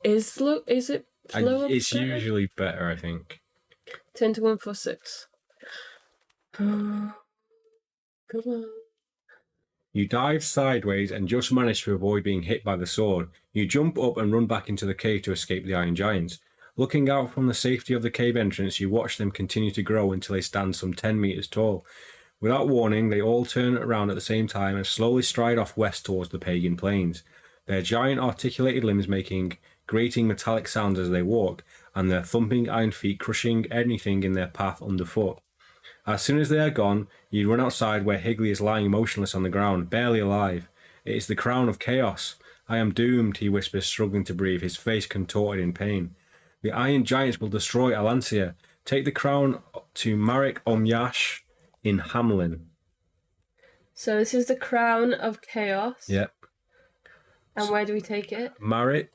S2: Is it lower?
S1: It's usually better, I think.
S2: 10 to 1 for 6. Come on.
S1: You dive sideways and just manage to avoid being hit by the sword. You jump up and run back into the cave to escape the Iron Giants. Looking out from the safety of the cave entrance, you watch them continue to grow until they stand some 10 meters tall. Without warning, they all turn around at the same time and slowly stride off west towards the pagan plains. Their giant articulated limbs making grating metallic sounds as they walk, and their thumping iron feet crushing anything in their path underfoot. As soon as they are gone, you run outside where Higley is lying motionless on the ground, barely alive. It is the crown of chaos. I am doomed, he whispers, struggling to breathe, his face contorted in pain. The Iron Giants will destroy Alancia. Take the crown to Marek Omyash in Hamlin.
S2: So this is the crown of chaos.
S1: Yep.
S2: And where do we take it?
S1: Marik,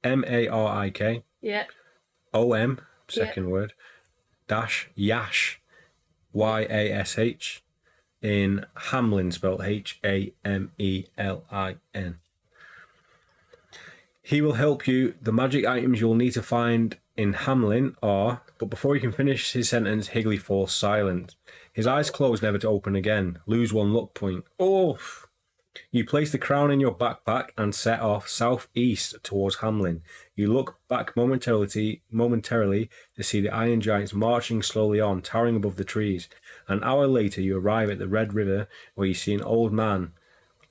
S1: M-A-R-I-K.
S2: Yeah.
S1: O-M, second word, dash Yash, Y-A-S-H, in Hamlin, spelled H-A-M-E-L-I-N. He will help you. The magic items you'll need to find in Hamlin are... But before he can finish his sentence, Higley falls silent. His eyes close, never to open again. Lose 1 luck point. Oof! You place the crown in your backpack and set off southeast towards Hamlin. You look back momentarily to see the Iron Giants marching slowly on, towering above the trees. An hour later, you arrive at the Red River, where you see an old man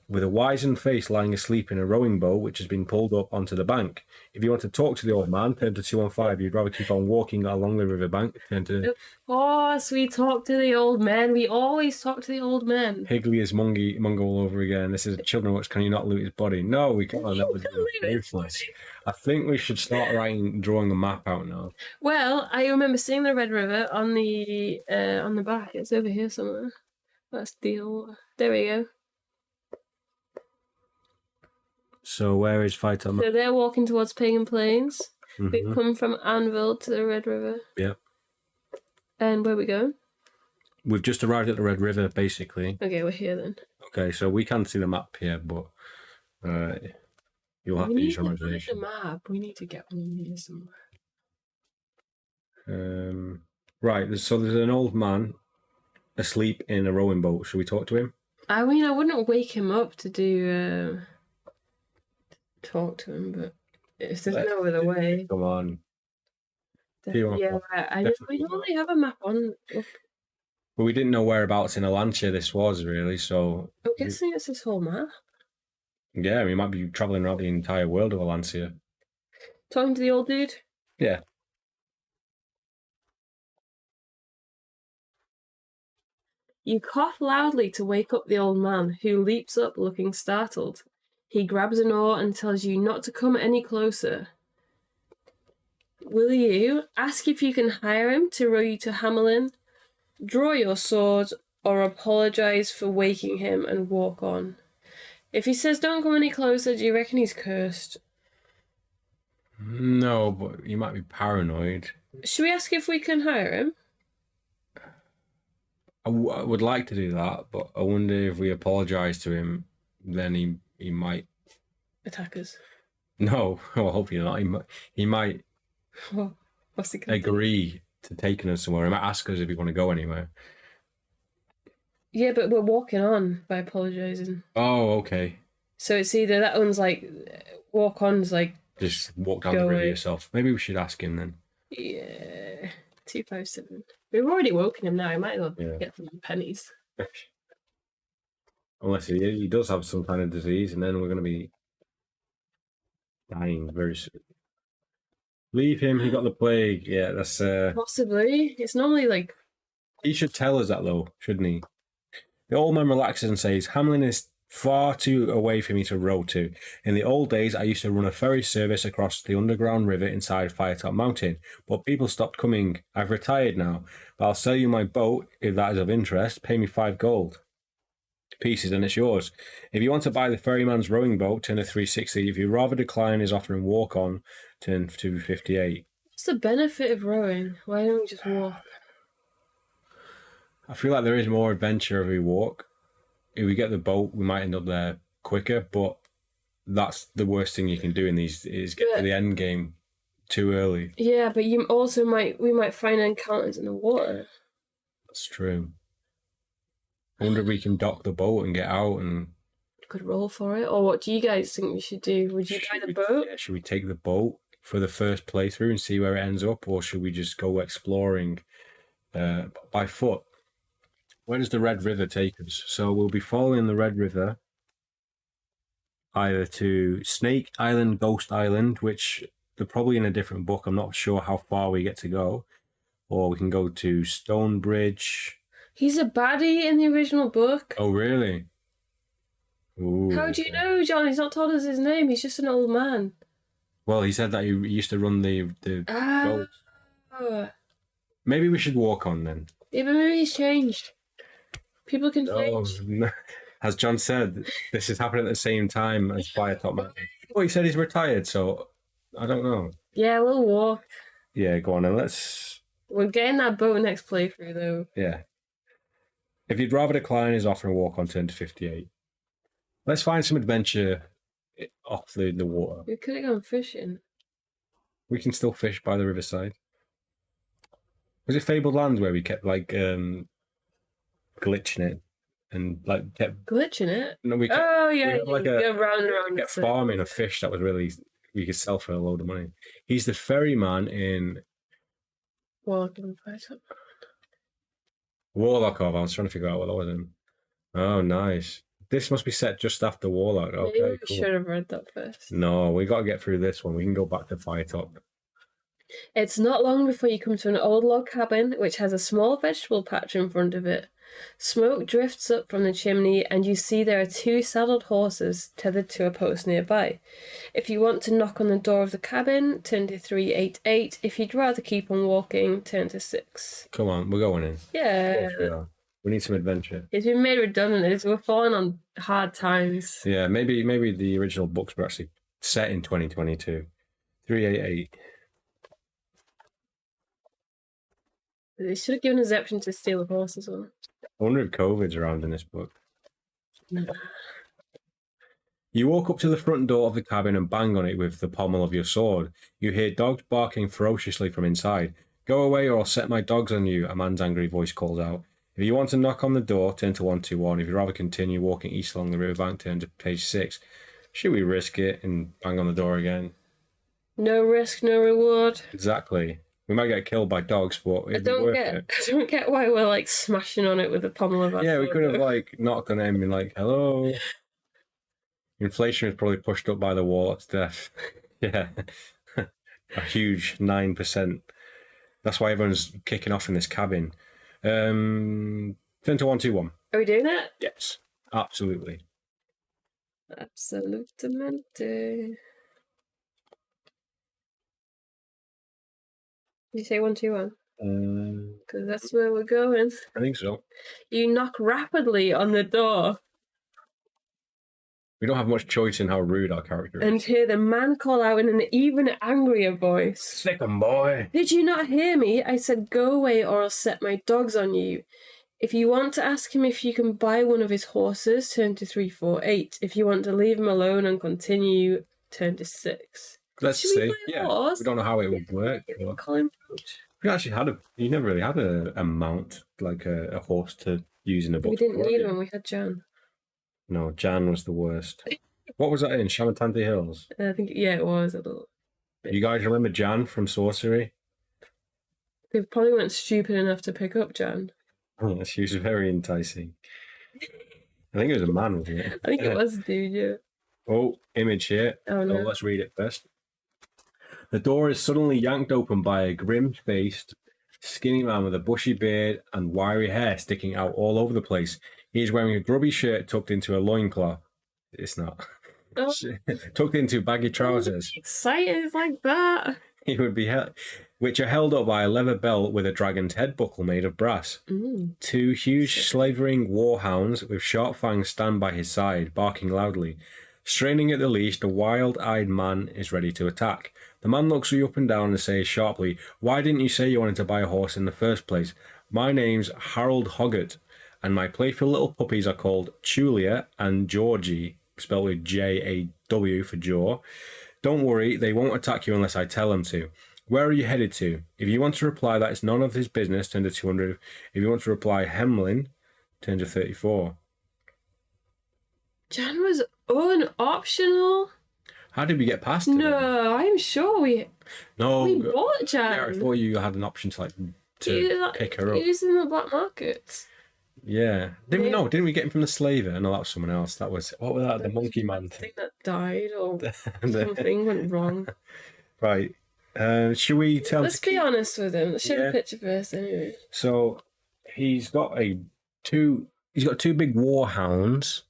S1: with a wizened face lying asleep in a rowing boat which has been pulled up onto the bank. If you want to talk to the old man, turn to 215. You'd rather keep on walking along the riverbank, turn to...
S2: Of course, we talk to the old men. We always talk to the old men.
S1: Higley is Mungo all over again. This is Children Watch. Can you not loot his body? No, we can't. That would be useless. I think we should start drawing a map out now.
S2: Well, I remember seeing the Red River on the back. It's over here somewhere. That's the... There we go.
S1: So where is Fight on?
S2: So they're walking towards Pagan Plains.
S1: Mm-hmm.
S2: We've come from Anvil to the Red River.
S1: Yep.
S2: And where we going?
S1: We've just arrived at the Red River, basically.
S2: Okay, we're here then.
S1: Okay, so we can see the map here, but you'll have to use your imagination.
S2: The map. We need to get one in here somewhere.
S1: Right, so there's an old man asleep in a rowing boat. Should we talk to him?
S2: I mean, I wouldn't wake him up to do... talk to him, but if there's no other way.
S1: Come on.
S2: Yeah, we normally have a map on.
S1: But we didn't know whereabouts in Alancia this was, really, so...
S2: I'm guessing it's this whole map.
S1: Yeah, we might be travelling around the entire world of Alancia.
S2: Talking to the old dude?
S1: Yeah.
S2: You cough loudly to wake up the old man, who leaps up looking startled. He grabs an oar and tells you not to come any closer. Will you ask if you can hire him to row you to Hamelin, draw your sword, or apologise for waking him and walk on? If he says don't come any closer, do you reckon he's cursed?
S1: No, but he might be paranoid.
S2: Should we ask if we can hire him?
S1: I would like to do that, but I wonder if we apologise to him, then he might
S2: attack us.
S1: No, well, hopefully not. He might
S2: Oh, what's he gonna do?
S1: agree to taking us somewhere. He might ask us if we want to go anywhere.
S2: Yeah, but we're walking on by apologising.
S1: Oh, okay.
S2: So it's either that one's like walk on's like
S1: Just walk down
S2: Go
S1: the river
S2: away.
S1: yourself. Maybe we should ask him then.
S2: yeah 257. We've already woken him now. I might as well
S1: Yeah.
S2: get some pennies.
S1: Unless he does have some kind of disease, and then we're going to be dying very soon. Leave him. He got the plague. Yeah, that's.
S2: Possibly. It's normally like
S1: He should tell us that though, shouldn't he? The old man relaxes and says, "Hamlin is far too away for me to row to. In the old days, I used to run a ferry service across the underground river inside Firetop Mountain, but people stopped coming. I've retired now, but I'll sell you my boat if that is of interest. Pay me 5 gold pieces and it's yours. If you want to buy the ferryman's rowing boat, turn to 360. If you rather decline his offer and walk on, turn to 258.
S2: what's the benefit of rowing? Why don't we just walk?
S1: I feel like there is more adventure if we walk. If we get the boat, we might end up there quicker, but that's the worst thing you can do in these is get to the end game too early.
S2: Yeah, but we might find encounters in the water.
S1: That's true. I wonder if we can dock the boat and get out and
S2: Could roll for it, or what do you guys think we should do? Would you buy the boat?
S1: Yeah, should we take the boat for the first playthrough and see where it ends up, or should we just go exploring by foot? Where does the Red River take us? So we'll be following the Red River either to Snake Island, Ghost Island, which they're probably in a different book. I'm not sure how far we get to go. Or we can go to Stonebridge.
S2: He's a baddie in the original book.
S1: Oh, really? Ooh,
S2: How do you know, John? He's not told us his name. He's just an old man.
S1: Well, he said that he used to run the boat.
S2: Oh.
S1: Maybe we should walk on then.
S2: Yeah, but maybe he's changed. People can change.
S1: No. As John said, this is happening at the same time as Firetop Mountain. Oh, he said he's retired, so I don't know.
S2: Yeah, we'll walk.
S1: Yeah, go on then. Let's.
S2: We're getting that boat next playthrough, though.
S1: Yeah. If you'd rather decline his offer and walk on, turn to 58. Let's find some adventure off the water.
S2: We could have gone fishing.
S1: We can still fish by the riverside. Was it Fabled Lands where we kept like glitching it and like kept
S2: Glitching it?
S1: No, we kept,
S2: Oh, yeah.
S1: we had, like,
S2: go round and round.
S1: kept farming a fish that was really we could sell for a load of money. He's the ferryman in
S2: Walking fight up.
S1: Warlock of. I was trying to figure out what that was in. Oh, nice. This must be set just after Warlock. Okay,
S2: Maybe we
S1: cool.
S2: should have read that first.
S1: No, we got to get through this one. We can go back to Firetop.
S2: It's not long before you come to an old log cabin which has a small vegetable patch in front of it. Smoke drifts up from the chimney and you see there are 2 saddled horses tethered to a post nearby. If you want to knock on the door of the cabin, turn to 388. If you'd rather keep on walking, turn to 6.
S1: Come on, we're going in.
S2: Yeah.
S1: Of course we are. We need some adventure.
S2: It's been made redundant. We're falling on hard times.
S1: Yeah, maybe the original books were actually set in 2022. 388.
S2: They should have given us the option to steal the horses on.
S1: I wonder if COVID's around in this book.
S2: No.
S1: You walk up to the front door of the cabin and bang on it with the pommel of your sword. You hear dogs barking ferociously from inside. Go away or I'll set my dogs on you, a man's angry voice calls out. If you want to knock on the door, turn to 121. If you'd rather continue walking east along the riverbank, turn to page 6. Should we risk it and bang on the door again?
S2: No risk, no reward.
S1: Exactly. We might get killed by dogs, but it'd be worth it.
S2: I don't get why we're like smashing on it with the pommel of our
S1: Yeah, we
S2: sword,
S1: could have
S2: though.
S1: like knocked on it and been like, hello. Inflation was probably pushed up by the war to death. Yeah. A huge 9%. That's why everyone's kicking off in this cabin. Turn to 121.
S2: Are we doing that?
S1: Yes, absolutely.
S2: Absolutamente. Did you say 121? Because that's where we're going.
S1: I think so.
S2: You knock rapidly on the door
S1: We don't have much choice in how rude our character is.
S2: and hear the man call out in an even angrier voice.
S1: Sick 'em, boy.
S2: Did you not hear me? I said go away or I'll set my dogs on you. If you want to ask him if you can buy one of his horses, turn to 348. If you want to leave him alone and continue, turned to 6.
S1: Let's
S2: Should we
S1: see.
S2: buy a
S1: Yeah,
S2: horse?
S1: we don't know how it would work. But
S2: Call him Roach.
S1: we actually you never really had a mount, like a horse to use in a book.
S2: We didn't need one, we had Jan.
S1: No, Jan was the worst. What was that in? Shamatante Hills?
S2: I think, yeah, it was a little bit.
S1: You guys remember Jan from Sorcery?
S2: They probably weren't stupid enough to pick up Jan.
S1: Oh, she was very enticing. I think it was a man, wasn't it?
S2: I think it was a dude, yeah.
S1: Oh, image here.
S2: Oh, no.
S1: Let's read it first. The door is suddenly yanked open by a grim-faced, skinny man with a bushy beard and wiry hair sticking out all over the place. He is wearing a grubby shirt tucked into a loincloth. It's not.
S2: Oh.
S1: Tucked into baggy trousers.
S2: Excited like that.
S1: He would be which are held up by a leather belt with a dragon's head buckle made of brass.
S2: Mm.
S1: 2 huge slavering warhounds with sharp fangs stand by his side, barking loudly. Straining at the leash, the wild-eyed man is ready to attack. The man looks you up and down and says sharply, "Why didn't you say you wanted to buy a horse in the first place? My name's Harold Hoggett, and my playful little puppies are called Julia and Georgie," spelled with J-A-W for jaw. "Don't worry, they won't attack you unless I tell them to. Where are you headed to? If you want to reply that it's none of his business, turn to 200. If you want to reply Hemlin, turn to 34.
S2: Jan was unoptional.
S1: How did we get past it?
S2: No, I'm sure we bought Jan.
S1: Yeah, I thought you had an option to pick her up.
S2: He was in the black markets.
S1: Yeah. Didn't we get him from the slaver? No, that was someone else. What was that? The monkey man
S2: I
S1: thing.
S2: think that died or something went wrong.
S1: Right. Should we tell
S2: Let's be honest with him. Let's show the picture first anyway.
S1: So he's got two big warhounds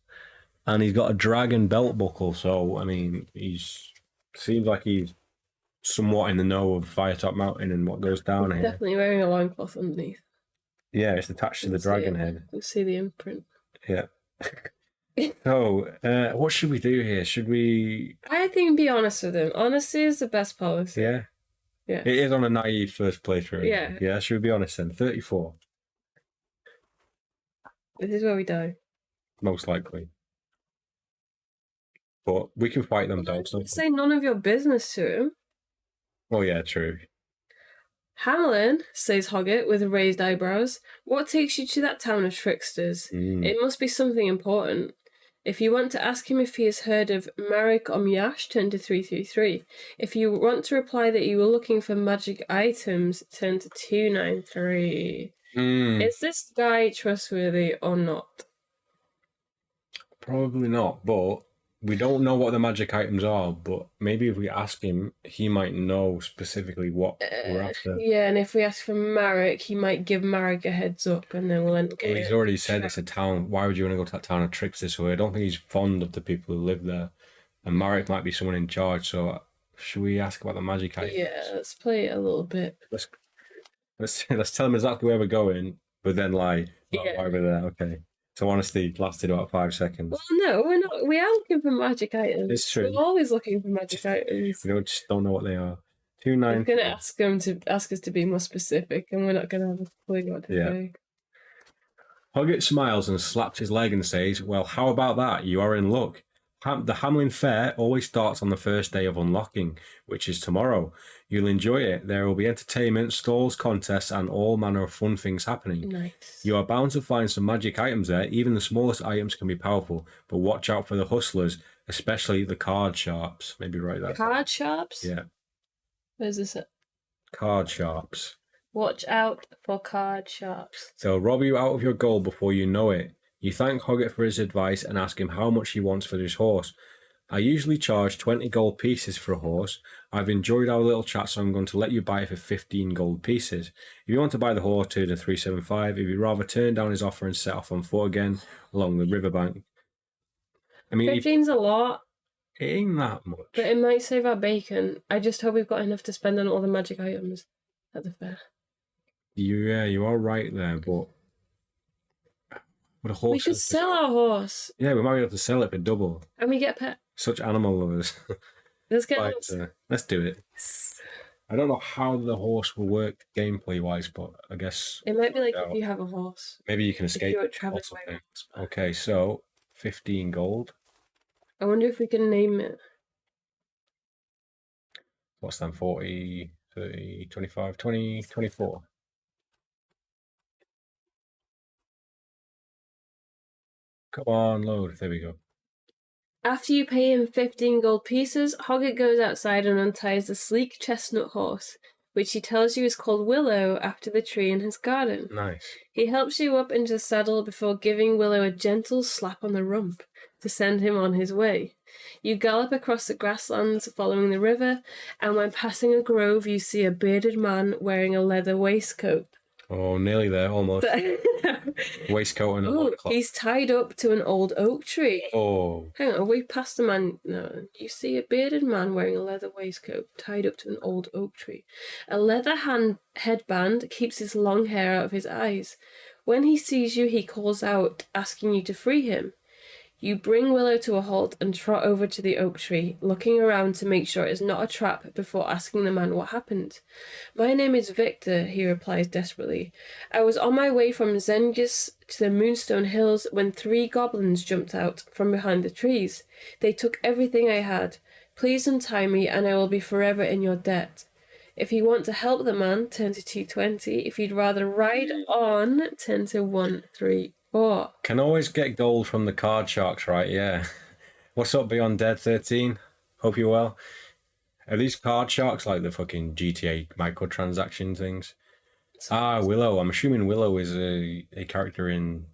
S1: and he's got a dragon belt buckle, so I mean seems like he's somewhat in the know of Firetop Mountain and what goes down here.
S2: Definitely wearing a loincloth underneath.
S1: Yeah, it's attached to the dragon head.
S2: You see the imprint.
S1: Yeah. So, what should we do here? Should we...
S2: I think be honest with him. Honesty is the best policy.
S1: Yeah?
S2: Yeah.
S1: It is on a naive first playthrough.
S2: Yeah.
S1: Yeah, should we be honest then? 34.
S2: This is where we die.
S1: Most likely. But we can fight them dogs.
S2: Say none of your business to him.
S1: Oh yeah, true.
S2: Hamlin, says Hoggett with raised eyebrows, what takes you to that town of tricksters? It must be something important. If you want to ask him if he has heard of Marek Omyash, turn to 333. If you want to reply that you were looking for magic items, turn to 293. Is this guy trustworthy or not?
S1: Probably not, but we don't know what the magic items are, but maybe if we ask him, he might know specifically what we're after.
S2: Yeah, and if we ask for Marek, he might give Marek a heads up, and then we'll end up
S1: Well, he's already said it's a town. Why would you want to go to that town of tricksters? So I don't think he's fond of the people who live there. And Marek might be someone in charge, so should we ask about the magic items?
S2: Yeah, let's play it a little bit.
S1: Let's tell him exactly where we're going, but then lie about why we're there. Okay. So honesty lasted about 5 seconds.
S2: Well, no, we're not. We are looking for magic items.
S1: It's true.
S2: We're always looking for magic items.
S1: We just don't know what they are.
S2: I'm going to ask him to ask us to be more specific, and we're not going to have a clue what to say.
S1: Hoggett smiles and slaps his leg and says, "Well, how about that? You are in luck. The Hamlin Fair always starts on the first day of unlocking, which is tomorrow. You'll enjoy it. There will be entertainment, stalls, contests, and all manner of fun things happening.
S2: Nice.
S1: You are bound to find some magic items there. Even the smallest items can be powerful, but watch out for the hustlers, especially the card sharps." Maybe write that.
S2: Card sharps?
S1: Yeah.
S2: Where's this at?
S1: Card sharps.
S2: Watch out for card sharps.
S1: They'll rob you out of your gold before you know it. You thank Hoggett for his advice and ask him how much he wants for his horse. "I usually charge 20 gold pieces for a horse. I've enjoyed our little chat, so I'm going to let you buy it for 15 gold pieces. If you want to buy the horse, turn to 375. If you'd rather turn down his offer and set off on foot again along the riverbank." I mean,
S2: 15's a lot.
S1: It ain't that much.
S2: But it might save our bacon. I just hope we've got enough to spend on all the magic items at the fair.
S1: Yeah, you are right there, but with a horse,
S2: we could sell our horse.
S1: Yeah, we might be able to sell it for double.
S2: And we get a pet.
S1: Such animal lovers.
S2: Let's get
S1: let's do it. I don't know how the horse will work gameplay wise, but I guess
S2: it might be like if you have a horse.
S1: Maybe you can escape.
S2: By
S1: okay, so 15 gold.
S2: I wonder if we can name it.
S1: what's that, 40, 30, 25, 20, 24. Come on, load. There we go.
S2: After you pay him 15 gold pieces, Hoggett goes outside and unties the sleek chestnut horse, which he tells you is called Willow after the tree in his garden.
S1: Nice.
S2: He helps you up into the saddle before giving Willow a gentle slap on the rump to send him on his way. You gallop across the grasslands following the river, and when passing a grove, you see a bearded man wearing a leather waistcoat.
S1: Oh, nearly there, almost. Waistcoat and a loincloth.
S2: He's tied up to an old oak tree.
S1: Oh.
S2: Hang on, are we past the man? No. You see a bearded man wearing a leather waistcoat tied up to an old oak tree. A leather headband keeps his long hair out of his eyes. When he sees you, he calls out, asking you to free him. You bring Willow to a halt and trot over to the oak tree, looking around to make sure it's not a trap before asking the man what happened. My name is Victor, he replies desperately. I was on my way from Zengis to the Moonstone Hills when 3 goblins jumped out from behind the trees. They took everything I had. Please untie me and I will be forever in your debt. If you want to help the man, turn to 220. If you'd rather ride on, turn to 134.
S1: Can always get gold from the card sharks, right? Yeah. What's up, Beyond Dead 13? Hope you're well. Are these card sharks like the fucking GTA microtransaction things? Willow. I'm assuming Willow is a character in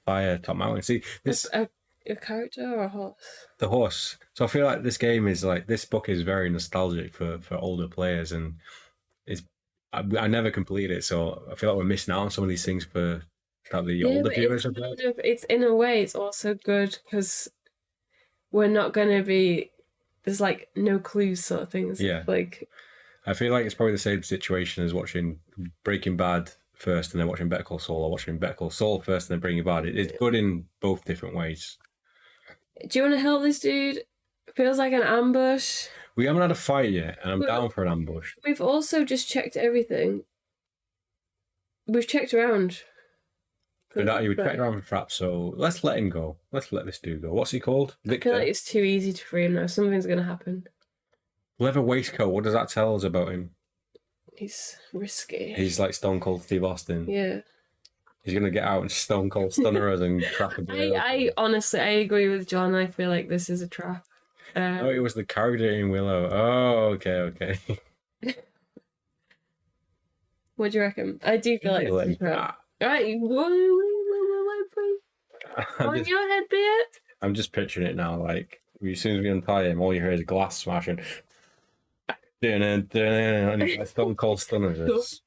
S1: Fire Top Mountain. See, this
S2: a character or a horse?
S1: The horse. So I feel like this game is like, this book is very nostalgic for older players, and I never completed it, so I feel like we're missing out on some of these things for the older viewers of that.
S2: It's in a way, it's also good because we're not going to be, there's like no clues sort of things.
S1: Yeah.
S2: Like,
S1: I feel like it's probably the same situation as watching Breaking Bad first and then watching Better Call Saul, or watching Better Call Saul first and then Breaking Bad. It's good in both different ways.
S2: Do you want to help this dude? Feels like an ambush.
S1: We haven't had a fight yet, and I'm down for an ambush.
S2: We've also just checked everything. We've checked around.
S1: We checked around for traps, so let's let him go. Let's let this dude go. What's he called? Victor.
S2: I feel like it's too easy to free him now. Something's going to happen.
S1: Leather waistcoat, what does that tell us about him?
S2: He's risky.
S1: He's like Stone Cold Steve Austin.
S2: Yeah.
S1: He's going to get out and Stone Cold stunner us and trap a girl.
S2: I honestly, I agree with John. I feel like this is a trap.
S1: Oh, it was the character in Willow. Oh, okay.
S2: What do you reckon? I do feel like it's a trap. Alright, on your head, be it?
S1: I'm just picturing it now, like, as soon as we untie him, all you hear is glass smashing. And he's like Stone Cold stunners.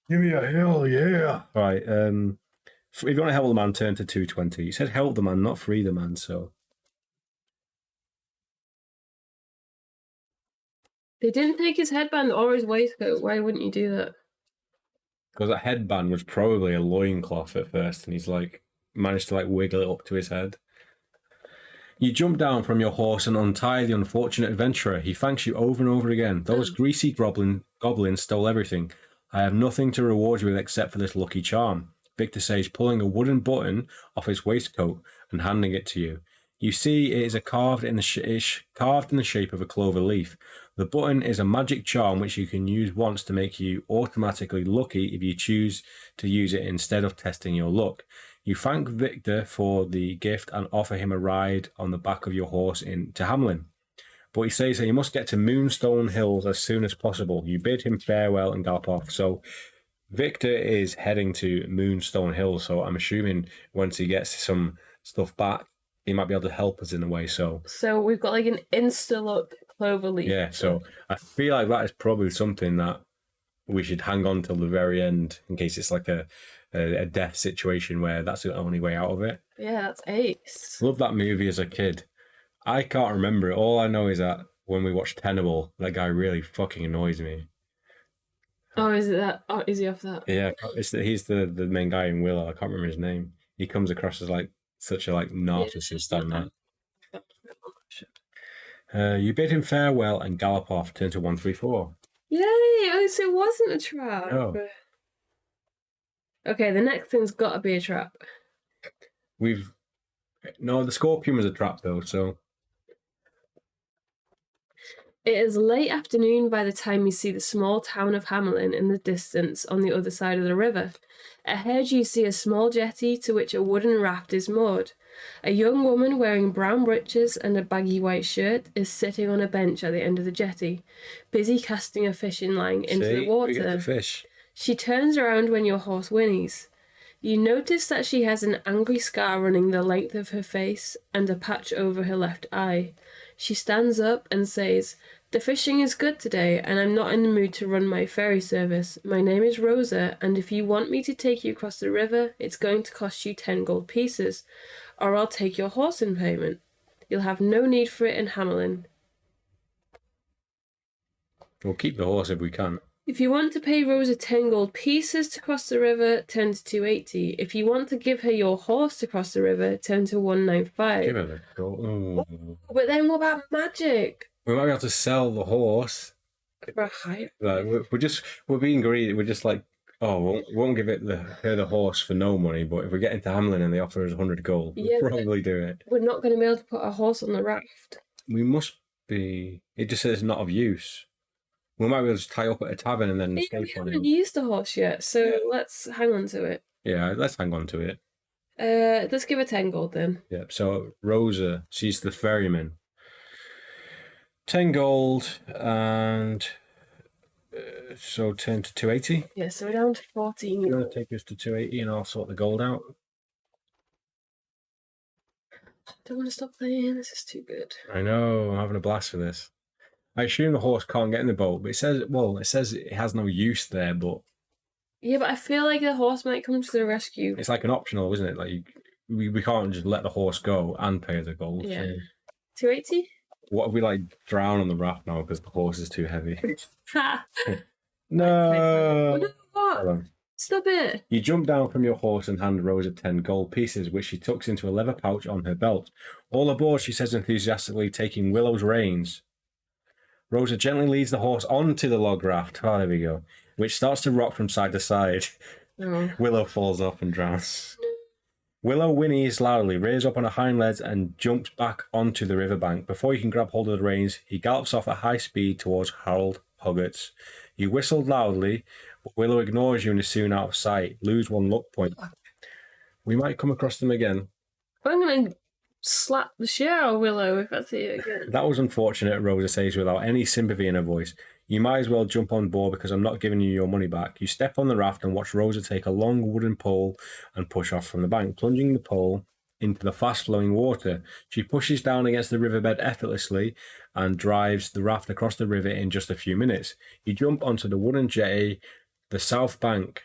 S1: Give me a hell yeah. Right, if you want to help the man, turn to 220. You said help the man, not free the man, so.
S2: They didn't take his headband or his waistcoat. Why wouldn't you do that?
S1: Because that headband was probably a loincloth at first, and he's like managed to like wiggle it up to his head. You jump down from your horse and untie the unfortunate adventurer. He thanks you over and over again. Those greasy goblins stole everything. I have nothing to reward you with except for this lucky charm. Victor says, pulling a wooden button off his waistcoat and handing it to you. You see, it is carved in the shape of a clover leaf. The button is a magic charm which you can use once to make you automatically lucky if you choose to use it instead of testing your luck. You thank Victor for the gift and offer him a ride on the back of your horse into Hamlin. But he says that you must get to Moonstone Hills as soon as possible. You bid him farewell and gallop off. So Victor is heading to Moonstone Hills, so I'm assuming once he gets some stuff back, he might be able to help us in a way. So
S2: we've got like an insta-look clover leaf.
S1: Yeah, so I feel like that is probably something that we should hang on till the very end in case it's like a death situation where that's the only way out of it.
S2: Yeah, that's ace.
S1: Love that movie as a kid. I can't remember it. All I know is that when we watched Tenable, that guy really fucking annoys me.
S2: Oh, is it that? Oh, is he off that?
S1: Yeah, he's the main guy in Willow. I can't remember his name. He comes across as like such a like narcissist and that. You bid him farewell and gallop off. Turn to 134.
S2: Yay! Oh, so it wasn't a trap.
S1: Oh.
S2: Okay, the next thing's got to be a trap.
S1: No, the scorpion was a trap though. So
S2: It is late afternoon by the time you see the small town of Hamelin in the distance on the other side of the river. Ahead you see a small jetty to which a wooden raft is moored. A young woman wearing brown breeches and a baggy white shirt is sitting on a bench at the end of the jetty, busy casting a fishing line into the water.
S1: We get the fish.
S2: She turns around when your horse whinnies. You notice that she has an angry scar running the length of her face and a patch over her left eye. She stands up and says, "The fishing is good today, and I'm not in the mood to run my ferry service. My name is Rosa, and if you want me to take you across the river, it's going to cost you 10 gold pieces, or I'll take your horse in payment. You'll have no need for it in Hamelin.
S1: We'll keep the horse if we can.
S2: If you want to pay Rosa 10 gold pieces to cross the river, turn to 280. If you want to give her your horse to cross the river, turn to 195.
S1: Give her the gold.
S2: But then what about magic?
S1: We might be able to sell the horse.
S2: For a higher
S1: Like, we're being greedy. We're just like, we won't give her the horse for no money. But if we get into Hamelin and they offer us 100 gold, we'll probably do it.
S2: We're not going to be able to put our horse on the raft.
S1: We must be. It just says not of use. We might be able to tie up at a tavern and then escape
S2: We
S1: on
S2: haven't
S1: it.
S2: used the horse yet, so let's hang on to it.
S1: Yeah, let's hang on to it.
S2: Let's give her 10 gold then.
S1: Yeah. So Rosa, she's the ferryman. 10 gold and so 10 to 280.
S2: Yeah, so we're down to 14.
S1: You're going to take us to 280 and I'll sort the gold out.
S2: I don't want to stop playing. This is too good.
S1: I know, I'm having a blast for this. I assume the horse can't get in the boat, but it says it has no use there, but...
S2: Yeah, but I feel like the horse might come to the rescue.
S1: It's like an optional, isn't it? Like, we can't just let the horse go and pay the gold.
S2: Yeah.
S1: So
S2: 280?
S1: what if we, like, drown on the raft now because the horse is too heavy?
S2: Ha!
S1: No!
S2: No, what?
S1: Hold on.
S2: Stop it!
S1: You jump down from your horse and hand Rosa 10 gold pieces, which she tucks into a leather pouch on her belt. All aboard, she says enthusiastically, taking Willow's reins. Rosa gently leads the horse onto the log raft. Oh, there we go. Which starts to rock from side to side.
S2: Oh.
S1: Willow falls off and drowns. Willow whinnies loudly, rears up on her hind legs and jumps back onto the riverbank. Before he can grab hold of the reins, he gallops off at high speed towards Harold Hoggett's. You whistled loudly, but Willow ignores you and is soon out of sight. Lose 1 luck point. We might come across them again.
S2: I'm going to slap the shit out of Willow if I see it again.
S1: That was unfortunate, Rosa says without any sympathy in her voice. You might as well jump on board because I'm not giving you your money back. You step on the raft and watch Rosa take a long wooden pole and push off from the bank, plunging the pole into the fast-flowing water. She pushes down against the riverbed effortlessly and drives the raft across the river in just a few minutes. You jump onto the wooden jetty, the south bank,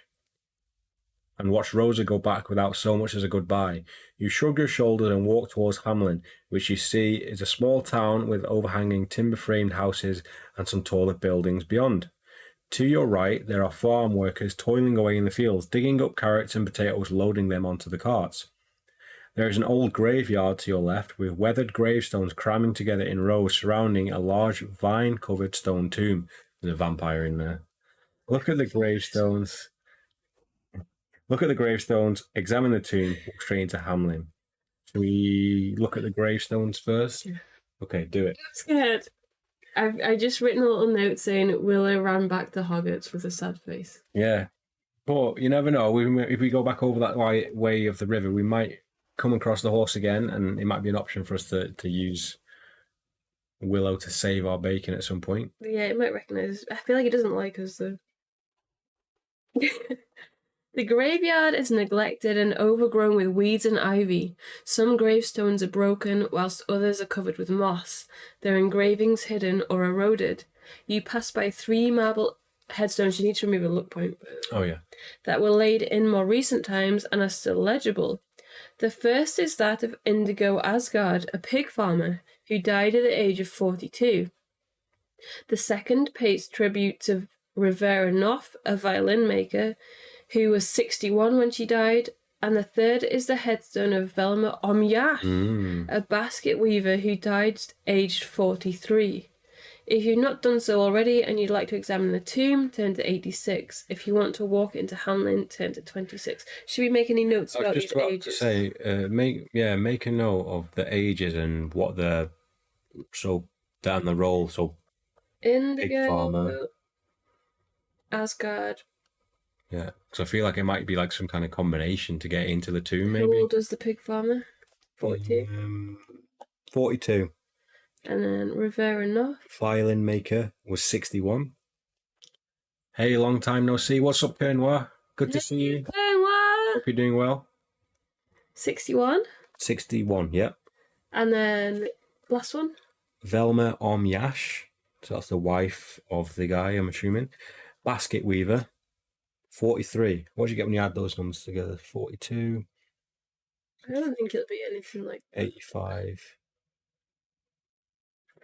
S1: and watch Rosa go back without so much as a goodbye. You shrug your shoulders and walk towards Hamelin, which you see is a small town with overhanging timber-framed houses and some taller buildings beyond. To your right, there are farm workers toiling away in the fields, digging up carrots and potatoes, loading them onto the carts. There is an old graveyard to your left, with weathered gravestones cramming together in rows surrounding a large vine-covered stone tomb. There's a vampire in there. Look at the gravestones. Examine the tomb, walk straight into Hamelin. Should we look at the gravestones first?
S2: Yeah.
S1: Okay, do it.
S2: I'm scared. I just written a little note saying Willow ran back to Hoggett's with a sad face.
S1: Yeah. But you never know. If we go back over that way of the river, we might come across the horse again, and it might be an option for us to use Willow to save our bacon at some point.
S2: Yeah, it might recognise us. I feel like it doesn't like us, though. The graveyard is neglected and overgrown with weeds and ivy. Some gravestones are broken, whilst others are covered with moss, their engravings hidden or eroded. You pass by 3 marble headstones. You need to remove a luck point.
S1: Oh, yeah.
S2: That were laid in more recent times and are still legible. The first is that of Indigo Asgard, a pig farmer, who died at the age of 42. The second pays tribute to Rivera Knopf, a violin maker, who was 61 when she died, and the third is the headstone of Velma Omyah, a basket weaver who died aged 43. If you've not done so already and you'd like to examine the tomb, turn to 86. If you want to walk into Hamelin, turn to 26. Should we make any notes about these ages? I was just about
S1: to say, make a note of the ages and what and the role. So
S2: Indigo,
S1: farmer.
S2: Asgard.
S1: Yeah, so I feel like it might be like some kind of combination to get into the tomb,
S2: How
S1: maybe.
S2: old was the pig farmer? 42.
S1: 42.
S2: And then Rivera North.
S1: Violin maker was 61. Hey, long time no see. What's up, Kernoir? Good to see you. Hope you're doing well.
S2: 61.
S1: 61, yep.
S2: And then last one.
S1: Velma Omyash. So that's the wife of the guy, I'm assuming. Basket weaver. 43. What did you get when you add those numbers together? 42.
S2: I don't think it'll be anything like that.
S1: 85.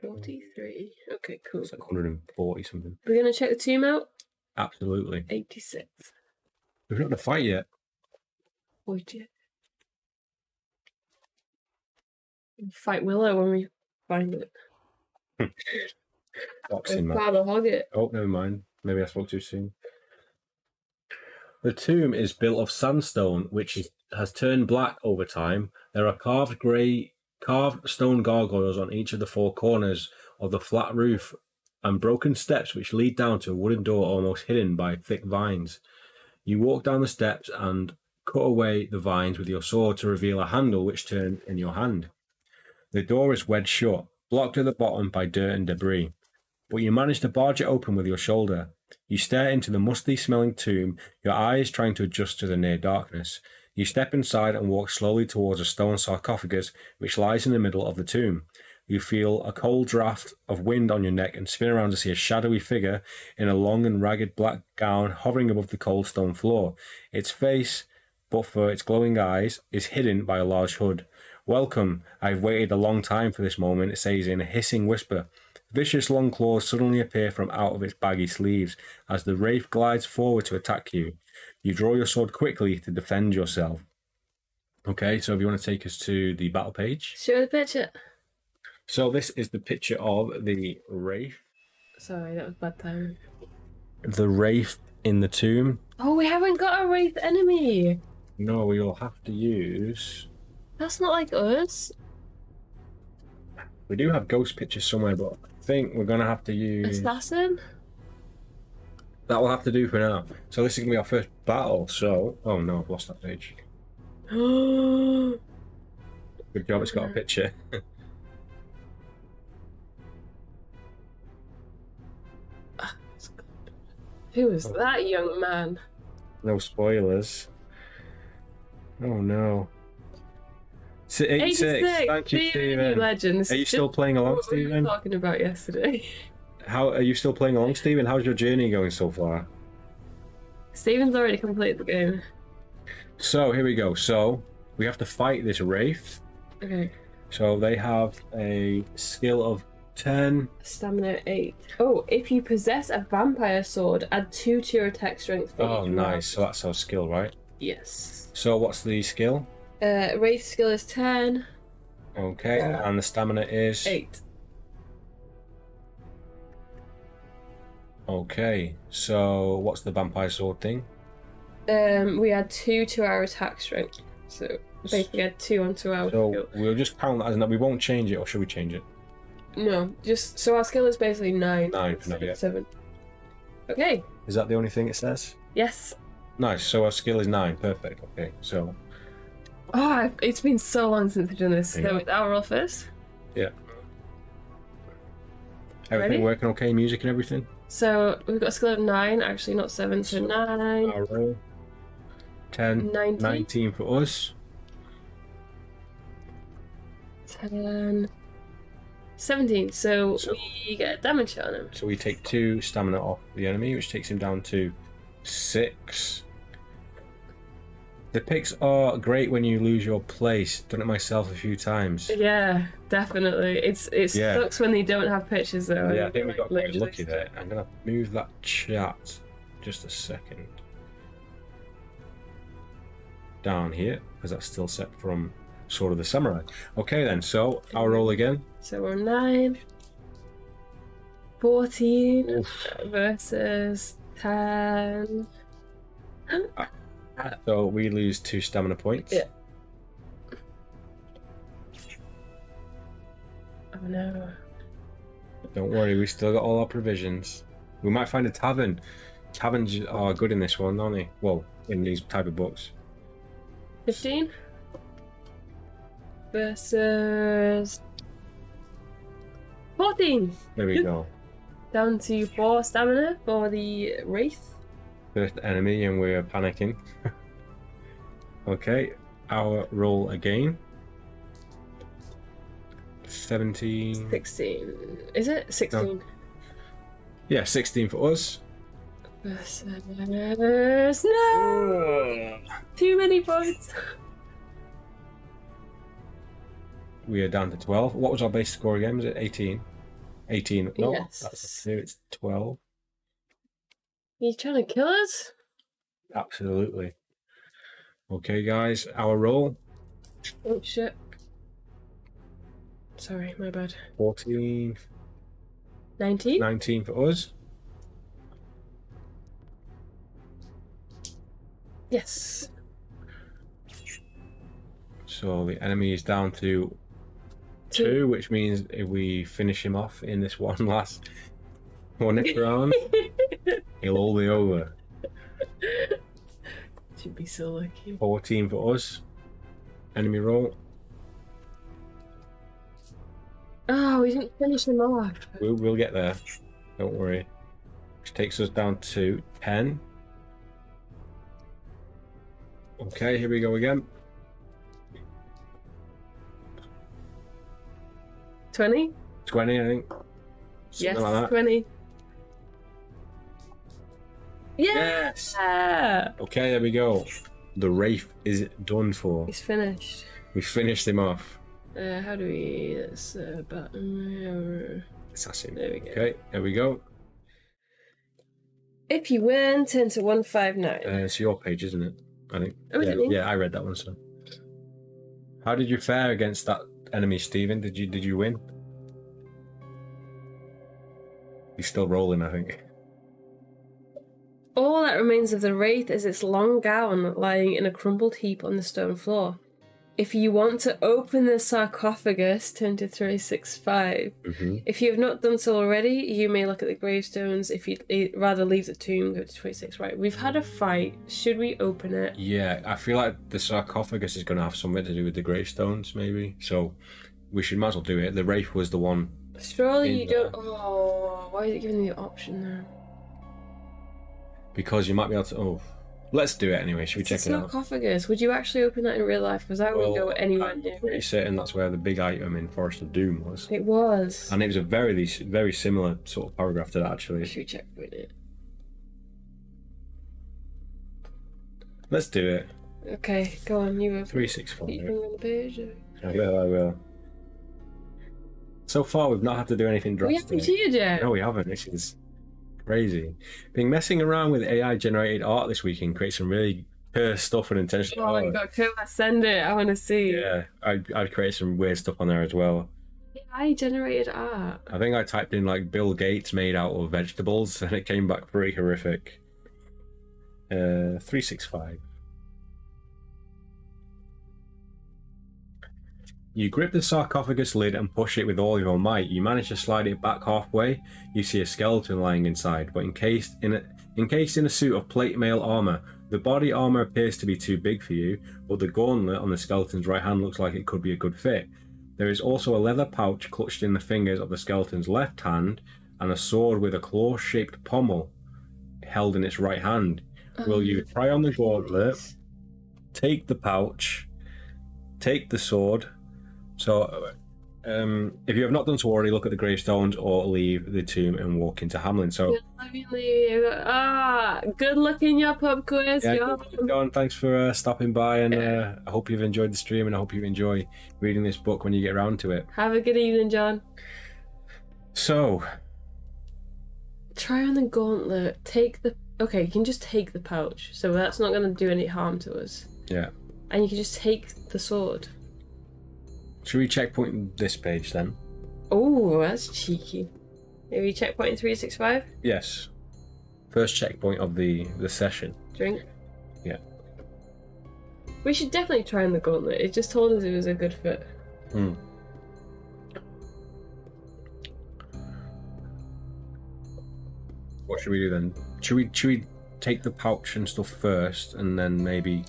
S2: 43. Okay, cool.
S1: It's like 140 something.
S2: We're going to check the tomb out?
S1: Absolutely.
S2: 86.
S1: We've not had a fight yet.
S2: Would you? We'll fight Willow when we find it.
S1: Boxing match.
S2: Father Hoggett.
S1: Oh, never mind. Maybe I spoke too soon. The tomb is built of sandstone, which has turned black over time. There are carved stone gargoyles on each of the four corners of the flat roof and broken steps which lead down to a wooden door almost hidden by thick vines. You walk down the steps and cut away the vines with your sword to reveal a handle which turns in your hand. The door is wedged shut, blocked at the bottom by dirt and debris, but you manage to barge it open with your shoulder. You stare into the musty-smelling tomb, your eyes trying to adjust to the near darkness. You step inside and walk slowly towards a stone sarcophagus which lies in the middle of the tomb. You feel a cold draft of wind on your neck and spin around to see a shadowy figure in a long and ragged black gown hovering above the cold stone floor. Its face, but for its glowing eyes, is hidden by a large hood. "Welcome, I've waited a long time for this moment," it says in a hissing whisper. Vicious long claws suddenly appear from out of its baggy sleeves. As the wraith glides forward to attack you, you draw your sword quickly to defend yourself. Okay, so if you want to take us to the battle page.
S2: Show the picture.
S1: So this is the picture of the wraith.
S2: Sorry, that was bad timing.
S1: The wraith in the tomb.
S2: Oh, we haven't got a wraith enemy.
S1: No, we'll have to use...
S2: That's not like us.
S1: We do have ghost pictures somewhere, but I think we're going to have to use...
S2: Assassin?
S1: That will have to do for now. So this is going to be our first battle, so... Oh no, I've lost that page. Good job, it's got a picture.
S2: Who is that young man?
S1: No spoilers. Oh no. 86. Thank you, Stephen.
S2: Legends.
S1: Are you still playing along,
S2: What were we
S1: Stephen?
S2: talking about yesterday?
S1: How are you still playing along, Stephen? How's your journey going so far?
S2: Stephen's already completed the game.
S1: So here we go. So we have to fight this wraith.
S2: Okay.
S1: So they have a skill of 10.
S2: Stamina 8. Oh, if you possess a vampire sword, add 2 to your attack strength.
S1: Oh, nice. So that's our skill, right?
S2: Yes.
S1: So what's the skill?
S2: Wraith skill is 10.
S1: Okay, and the stamina is
S2: 8.
S1: Okay, so what's the vampire sword thing?
S2: We add 2 to our attack strength. So basically add 2 onto our
S1: So
S2: skill.
S1: we'll just count that as that. We won't change it, or should we change it?
S2: No, just so our skill is basically 9.
S1: 9 for now, yeah.
S2: 7. Okay.
S1: Is that the only thing it says?
S2: Yes.
S1: Nice. So our skill is 9. Perfect. Okay. So
S2: Oh, it's been so long since I've done this.
S1: Yeah.
S2: So I'll roll first.
S1: yeah. Everything
S2: Ready?
S1: working okay? Music and everything?
S2: So we've got a skill of 9, actually not 7, so 9.
S1: Our roll. 10.
S2: 19.
S1: 19 for us.
S2: 10. 17. So we get a damage on him.
S1: So we take 2 stamina off the enemy, which takes him down to 6. The picks are great when you lose your place. Done it myself a few times.
S2: Yeah, definitely. It
S1: Yeah.
S2: sucks when they don't have pictures though.
S1: Yeah, I think we got quite
S2: Literally.
S1: lucky there. I'm gonna move that chat just a second down here because that's still set from Sword of the Samurai. Okay then, so I'll roll again.
S2: So we're 9. 14
S1: Oof.
S2: versus 10.
S1: So we lose 2 stamina points.
S2: Yeah. Oh no.
S1: Don't worry, we still got all our provisions. We might find a tavern. Taverns are good in this one, aren't they? Well, in these type of books.
S2: 15 versus 14.
S1: There we go.
S2: Down to 4 stamina for the Wraith.
S1: First enemy, and we're panicking. Okay, our roll again. 17.
S2: 16. Is it? 16.
S1: No. Yeah, 16 for us.
S2: Versus... No! Too many points.
S1: We are down to 12. What was our base score again? Was it 18? 18. No,
S2: Yes.
S1: that's here. It's 12.
S2: Are you trying to kill us?
S1: Absolutely. Okay, guys, our roll.
S2: Oh, shit. Sorry, my bad.
S1: 14.
S2: 19?
S1: 19 for us.
S2: Yes.
S1: So the enemy is down to 2, which means if we finish him off in this one next round, he'll all be over.
S2: Should be so lucky.
S1: 14 for us. Enemy roll.
S2: Oh, we didn't finish him off.
S1: We'll get there. Don't worry. Which takes us down to 10. Okay, here we go again.
S2: 20?
S1: 20, I think.
S2: Yes,
S1: Something like that.
S2: 20.
S1: Yes!
S2: Yeah!
S1: Okay, there we go. The Wraith is done for.
S2: He's finished.
S1: We finished him off.
S2: How do we... That's button...
S1: Assassin.
S2: There we go.
S1: Okay, there we go.
S2: If you win, turn to 159.
S1: It's your page, isn't it? I think.
S2: Oh, is
S1: yeah,
S2: it me?
S1: yeah, I read that one, so. How did you fare against that enemy, Stephen? Did you win? He's still rolling, I think.
S2: All that remains of the Wraith is its long gown lying in a crumbled heap on the stone floor. If you want to open the sarcophagus, turn to 365.
S1: Mm-hmm.
S2: If you have not done so already, you may look at the gravestones. If you'd rather leave the tomb, go to 26. Right, we've had a fight. Should we open it?
S1: Yeah, I feel like the sarcophagus is going to have something to do with the gravestones, maybe. So we should might as well do it. The Wraith was the one.
S2: Surely you don't... Oh, why is it giving me the option there?
S1: Because you might be able to... Oh, let's do it anyway. Should we check it out?
S2: Sarcophagus. Would you actually open that in real life? Because I wouldn't go anywhere near
S1: I'm pretty
S2: it.
S1: certain that's where the big item in Forest of Doom was.
S2: It was.
S1: And it was a very, very similar sort of paragraph to that, actually.
S2: Should we check with it?
S1: Let's do it.
S2: Okay, go on. You open
S1: 365.
S2: you on the page.
S1: I will. So far, we've not had to do anything
S2: We
S1: drastic.
S2: haven't cheated yet.
S1: No, we haven't. This is crazy. Been messing around with AI-generated art this weekend, create some really cursed stuff and intentional
S2: Oh my
S1: art.
S2: god, cool. Send it. I want to see.
S1: Yeah, I created some weird stuff on there as well.
S2: I generated art.
S1: I think I typed in like Bill Gates made out of vegetables, and it came back pretty horrific. 365. You grip the sarcophagus lid and push it with all your might. You manage to slide it back halfway. You see a skeleton lying inside, but encased in a suit of plate mail armor. The body armor appears to be too big for you, but the gauntlet on the skeleton's right hand looks like it could be a good fit. There is also a leather pouch clutched in the fingers of the skeleton's left hand, and a sword with a claw-shaped pommel held in its right hand. Will you try on the gauntlet, take the pouch, take the sword? So, if you have not done so already, look at the gravestones or leave the tomb and walk into Hamlin. So,
S2: good luck in your pub quiz.
S1: yeah, good, John, thanks for stopping by, and I hope you've enjoyed the stream, and I hope you enjoy reading this book when you get around to it.
S2: Have a good evening, John.
S1: So,
S2: try on the gauntlet. Okay, you can just take the pouch, so that's not going to do any harm to us.
S1: yeah.
S2: And you can just take the sword.
S1: Should we checkpoint this page then?
S2: Oh, that's cheeky. Maybe checkpoint in 365?
S1: Yes. First checkpoint of the session.
S2: Drink?
S1: Yeah.
S2: We should definitely try on the gauntlet. It just told us it was a good fit.
S1: What should we do then? Should we take the pouch and stuff first, and then maybe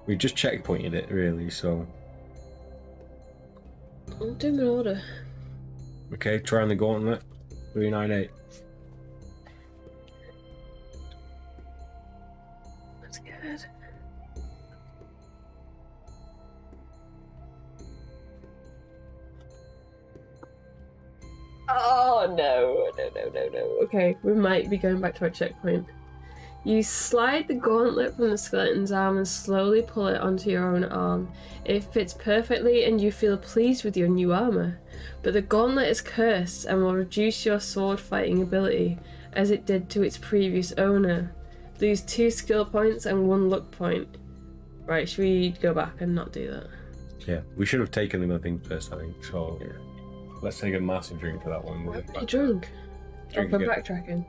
S1: we just checkpointed it really? So
S2: I'll do them in order.
S1: okay, try on the gauntlet. 398.
S2: That's good. Oh no. Okay, we might be going back to our checkpoint. You slide the gauntlet from the skeleton's arm and slowly pull it onto your own arm. It fits perfectly and you feel pleased with your new armor. But the gauntlet is cursed and will reduce your sword fighting ability, as it did to its previous owner. Lose 2 skill points and 1 luck point. Right, should we go back and not do that?
S1: Yeah, we should have taken the other thing first, I think. So
S2: Yeah.
S1: let's take a massive drink for that one.
S2: Why are you drunk?
S1: Drink
S2: For
S1: again.
S2: backtracking.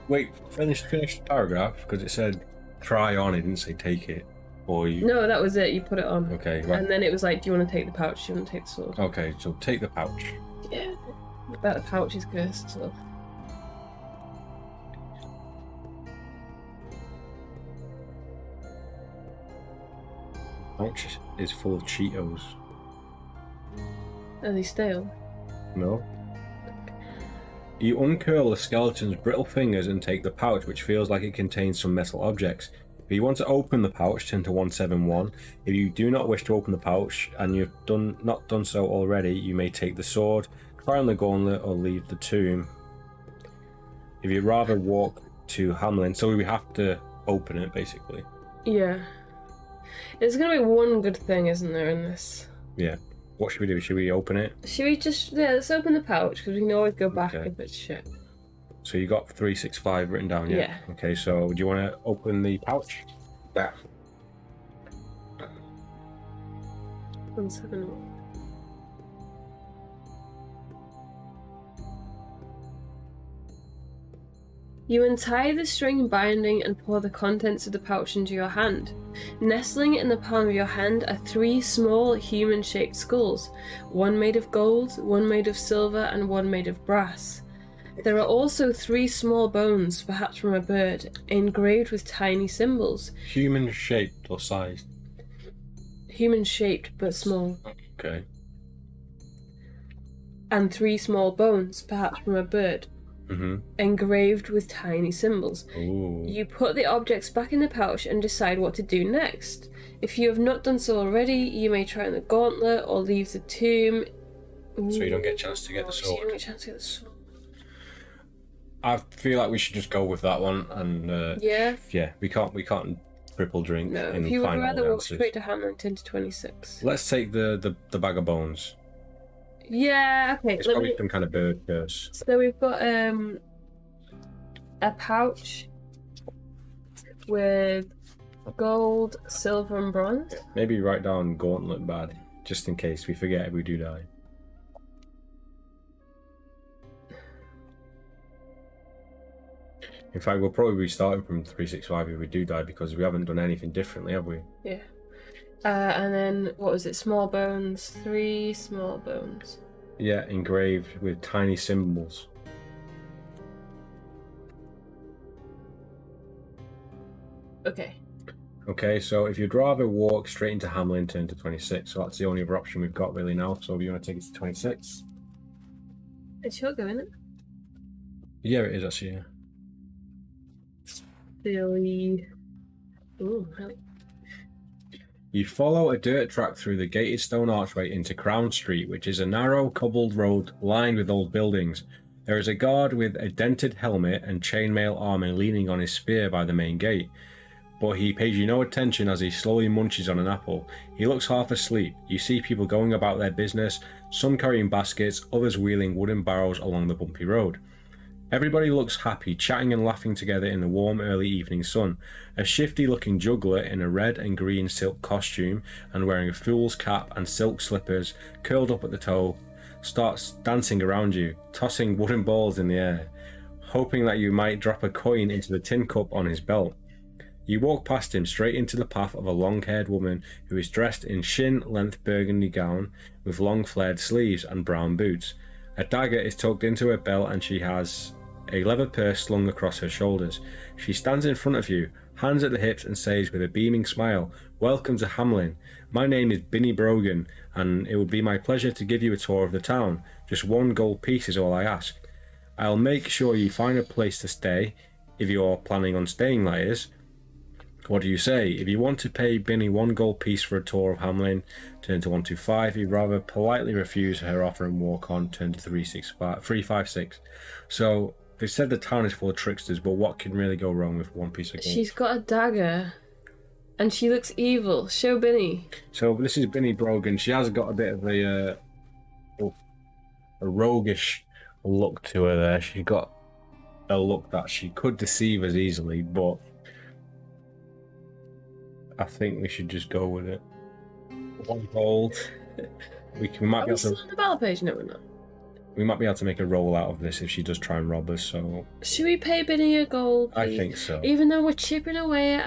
S1: Wait, finish the paragraph, because it said try on, it didn't say take it. Or you...
S2: No, that was it. You put it on.
S1: Okay, right.
S2: And then it was like, do you want to take the pouch? Do you want to take the sword?
S1: Okay, so take the pouch.
S2: Yeah. I bet the pouch is cursed, so.
S1: Pouch is full of Cheetos.
S2: Are they stale?
S1: No. You uncurl the skeleton's brittle fingers and take the pouch, which feels like it contains some metal objects. If you want to open the pouch, turn to 171. If you do not wish to open the pouch and you've not done so already, you may take the sword, try on the gauntlet, or leave the tomb. If you'd rather walk to Hamlin, so we have to open it basically.
S2: Yeah. There's gonna be one good thing, isn't there, in this?
S1: Yeah. What should we do? Should we open it?
S2: Should we just... Yeah, let's open the pouch, because we can always go back
S1: Okay.
S2: if it's shit.
S1: So you got 365 written down, yeah?
S2: Yeah.
S1: Okay, so do you want to open the pouch? There.
S2: 171. You untie the string binding and pour the contents of the pouch into your hand. Nestling in the palm of your hand are 3 small human-shaped skulls, one made of gold, one made of silver, and one made of brass. There are also 3 small bones, perhaps from a bird, engraved with tiny symbols.
S1: Human shaped or sized?
S2: Human-shaped but small.
S1: Okay.
S2: And 3 small bones, perhaps from a bird, engraved with tiny symbols.
S1: Ooh.
S2: You put the objects back in the pouch and decide what to do next. If you have not done so already, you may try on the gauntlet or leave the tomb.
S1: So you don't get a chance to get the
S2: So you
S1: sword.
S2: don't get a chance to get the sword.
S1: I feel like we should just go with that one, and
S2: Yeah.
S1: yeah, we can't triple drink.
S2: No,
S1: and
S2: if you would
S1: find all
S2: rather
S1: the
S2: walk
S1: answers.
S2: straight to Hamilton to 26.
S1: Let's take the bag of bones.
S2: Yeah, okay.
S1: It's probably some kind of bird curse.
S2: So we've got a pouch with gold, silver, and bronze.
S1: Maybe write down gauntlet bad, just in case we forget if we do die. In fact, we'll probably be starting from 365 if we do die, because we haven't done anything differently, have we?
S2: Yeah. And then, what was it? Small bones. 3 small bones.
S1: Yeah, engraved with tiny symbols.
S2: Okay.
S1: Okay, so if you'd rather walk straight into Hamlin, turn to 26. So that's the only other option we've got really now. So if you want to take it to 26.
S2: It's your go, isn't it?
S1: Yeah, it is actually, yeah.
S2: Silly. Ooh, really?
S1: You follow a dirt track through the gated stone archway into Crown Street, which is a narrow, cobbled road lined with old buildings. There is a guard with a dented helmet and chainmail armor leaning on his spear by the main gate, but he pays you no attention as he slowly munches on an apple. He looks half asleep. You see people going about their business, some carrying baskets, others wheeling wooden barrows along the bumpy road. Everybody looks happy, chatting and laughing together in the warm early evening sun. A shifty-looking juggler in a red and green silk costume and wearing a fool's cap and silk slippers, curled up at the toe, starts dancing around you, tossing wooden balls in the air, hoping that you might drop a coin into the tin cup on his belt. You walk past him straight into the path of a long-haired woman who is dressed in shin-length burgundy gown with long flared sleeves and brown boots. A dagger is tucked into her belt and she has a leather purse slung across her shoulders. She stands in front of you, hands at the hips, and says with a beaming smile, "Welcome to Hamlin. My name is Binny Brogan, and it would be my pleasure to give you a tour of the town. Just 1 gold piece is all I ask. I'll make sure you find a place to stay, if you're planning on staying, that is. What do you say? If you want to pay Binny 1 gold piece for a tour of Hamlin, turn to 125. If you rather politely refuse her offer and walk on, turn to 356. So they said the town is full of tricksters, but what can really go wrong with 1 piece of gold?
S2: She's got a dagger, and she looks evil. Show Binny.
S1: So this is Binny Brogan. She has got a bit of a roguish look to her there. She got a look that she could deceive us easily, but I think we should just go with it. 1 gold. We might be able
S2: still
S1: to.
S2: on the battle page? No, we're not.
S1: We might be able to make a roll out of this if she does try and rob us. So
S2: Should we pay Binny a gold,
S1: I
S2: please?
S1: think so.
S2: Even though we're chipping away at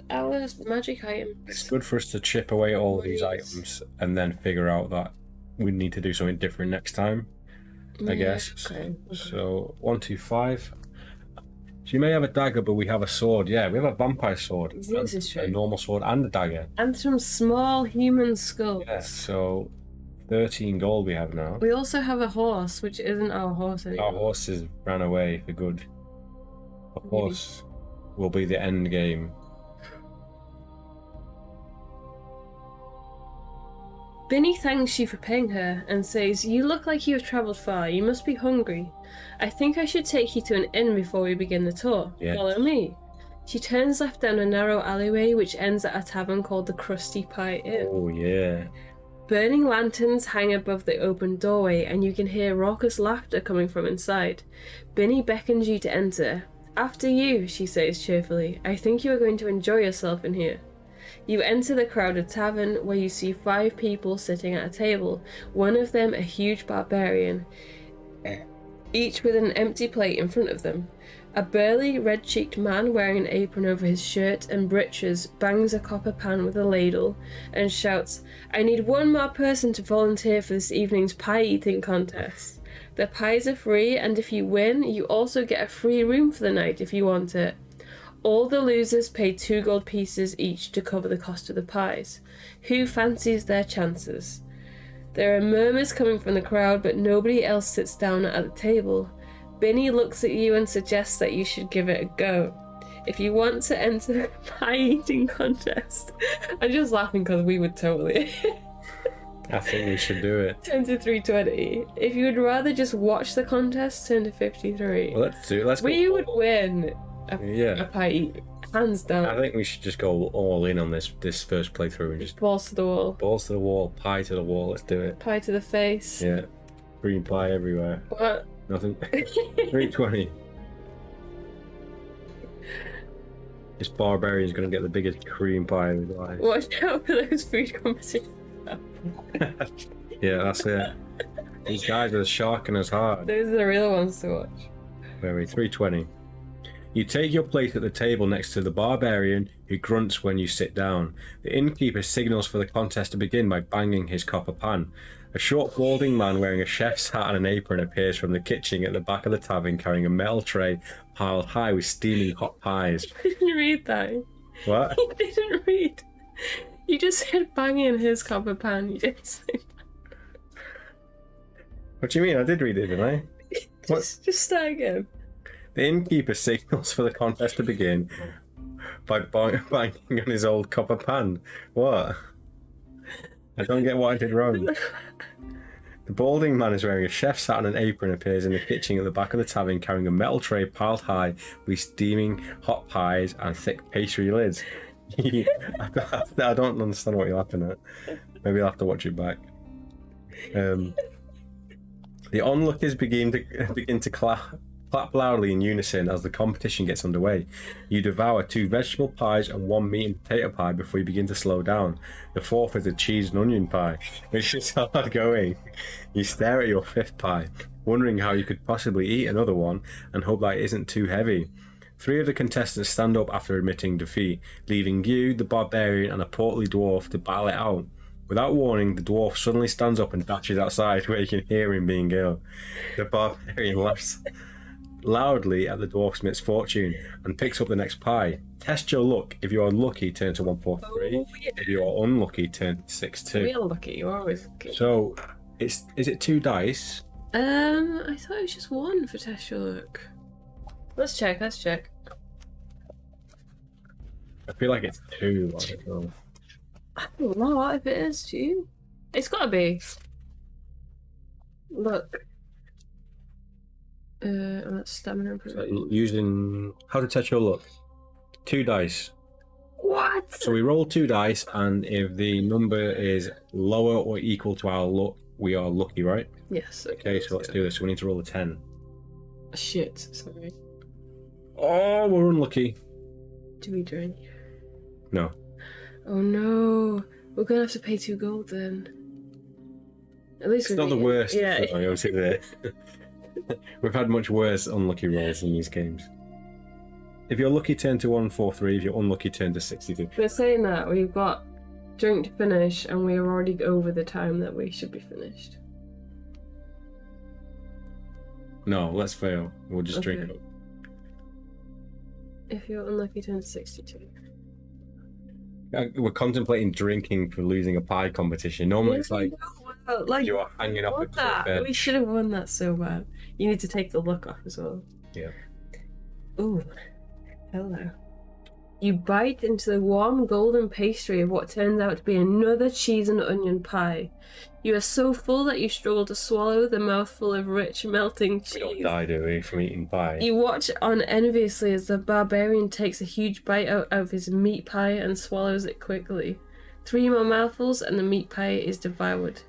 S2: our magic items.
S1: It's good for us to chip away at all these items and then figure out that we need to do something different next time. I guess.
S2: Okay.
S1: So 125. She may have a dagger, but we have a sword. Yeah, we have a vampire sword.
S2: This is true.
S1: A normal sword and a dagger.
S2: And some small human skulls.
S1: Yeah, so 13 gold we have now.
S2: We also have a horse, which isn't our horse anymore.
S1: Our horses ran away for good. The horse will be the end game.
S2: Binny thanks you for paying her and says, "You look like you have travelled far. You must be hungry. I think I should take you to an inn before we begin the tour.
S1: Yes.
S2: Follow me." She turns left down a narrow alleyway which ends at a tavern called the Krusty Pie Inn.
S1: Oh, yeah.
S2: Burning lanterns hang above the open doorway and you can hear raucous laughter coming from inside. Binny beckons you to enter. "After you," she says cheerfully. "I think you are going to enjoy yourself in here." You enter the crowded tavern where you see 5 people sitting at a table, one of them a huge barbarian, each with an empty plate in front of them. A burly, red-cheeked man wearing an apron over his shirt and breeches bangs a copper pan with a ladle and shouts, "I need 1 more person to volunteer for this evening's pie-eating contest. The pies are free, and if you win, you also get a free room for the night if you want it. All the losers pay 2 gold pieces each to cover the cost of the pies. Who fancies their chances?" There are murmurs coming from the crowd, but nobody else sits down at the table. Binny looks at you and suggests that you should give it a go. If you want to enter the pie-eating contest... I'm just laughing because we would totally...
S1: I think we should do it.
S2: Turn to 320. If you would rather just watch the contest, turn to 53.
S1: Well, let's do it. Let's go.
S2: We would win a
S1: Yeah.
S2: pie eat. Hands down.
S1: I think we should just go all in on this first playthrough and just
S2: Balls to the wall.
S1: balls to the wall, pie to the wall. Let's do it.
S2: Pie to the face.
S1: Yeah. Green pie everywhere.
S2: What?
S1: Nothing. 320. This barbarian's gonna get the biggest cream pie of his life.
S2: Watch out for those food competitions.
S1: Yeah, that's it. These guys are sharking us hard.
S2: Those are the real ones to watch.
S1: Where are we? 320. You take your place at the table next to the barbarian, who grunts when you sit down. The innkeeper signals for the contest to begin by banging his copper pan. A short, balding man wearing a chef's hat and an apron appears from the kitchen at the back of the tavern carrying a metal tray piled high with steaming hot pies.
S2: You didn't read that.
S1: What?
S2: You didn't read. You just said banging his copper pan. You didn't say
S1: What do you mean? I did read it, didn't I?
S2: just start again.
S1: The innkeeper signals for the contest to begin by banging on his old copper pan. What? I don't get what I did wrong. The balding man is wearing a chef's hat and an apron appears in the kitchen at the back of the tavern carrying a metal tray piled high with steaming hot pies and thick pastry lids. I don't understand what you're laughing at. Maybe I'll have to watch it back. The onlookers begin to clap loudly in unison as the competition gets underway. You devour 2 vegetable pies and 1 meat and potato pie before you begin to slow down. The 4th is a cheese and onion pie, which is hard going. You stare at your 5th pie, wondering how you could possibly eat another one and hope that it isn't too heavy. 3 of the contestants stand up after admitting defeat, leaving you, the barbarian, and a portly dwarf to battle it out. Without warning, the dwarf suddenly stands up and dashes outside where you can hear him being ill. The barbarian laughs loudly at the dwarf's misfortune and picks up the next pie. Test your luck. If you are lucky, turn to 143.
S2: Oh, yeah.
S1: If you are unlucky, turn to 62.
S2: Real lucky, you're always lucky.
S1: So, is it 2 dice?
S2: I thought it was just 1 for test your luck. Let's check.
S1: I feel like it's 2. I don't know.
S2: I don't know if it is 2. It's gotta be. Look. That's stamina improvement.
S1: So using how to test your luck. 2 dice.
S2: What?
S1: So we roll 2 dice, and if the number is lower or equal to our luck, we are lucky, right?
S2: Yes.
S1: Okay, so let's do this. We need to roll a 10.
S2: Shit, sorry.
S1: Oh, we're unlucky.
S2: Do we drink?
S1: No.
S2: Oh no. We're gonna have to pay 2 gold then. At least
S1: It's not the worst.
S2: Yeah.
S1: Obviously, there. We've had much worse unlucky rolls in these games. If you're lucky, turn to 143. If you're unlucky, turn to 62.
S2: We're saying that we've got drink to finish and we're already over the time that we should be finished.
S1: No, let's fail. We'll just drink up.
S2: If you're unlucky, turn to 62.
S1: We're contemplating drinking for losing a pie competition. Normally it's like you are hanging off the bed.
S2: We should have won that so bad. You need to take the look off as well.
S1: Yeah.
S2: Ooh. Hello. You bite into the warm golden pastry of what turns out to be another cheese and onion pie. You are so full that you struggle to swallow the mouthful of rich, melting cheese.
S1: We don't die, do we, from eating pie?
S2: You watch on enviously as the barbarian takes a huge bite out of his meat pie and swallows it quickly. 3 more mouthfuls and the meat pie is devoured.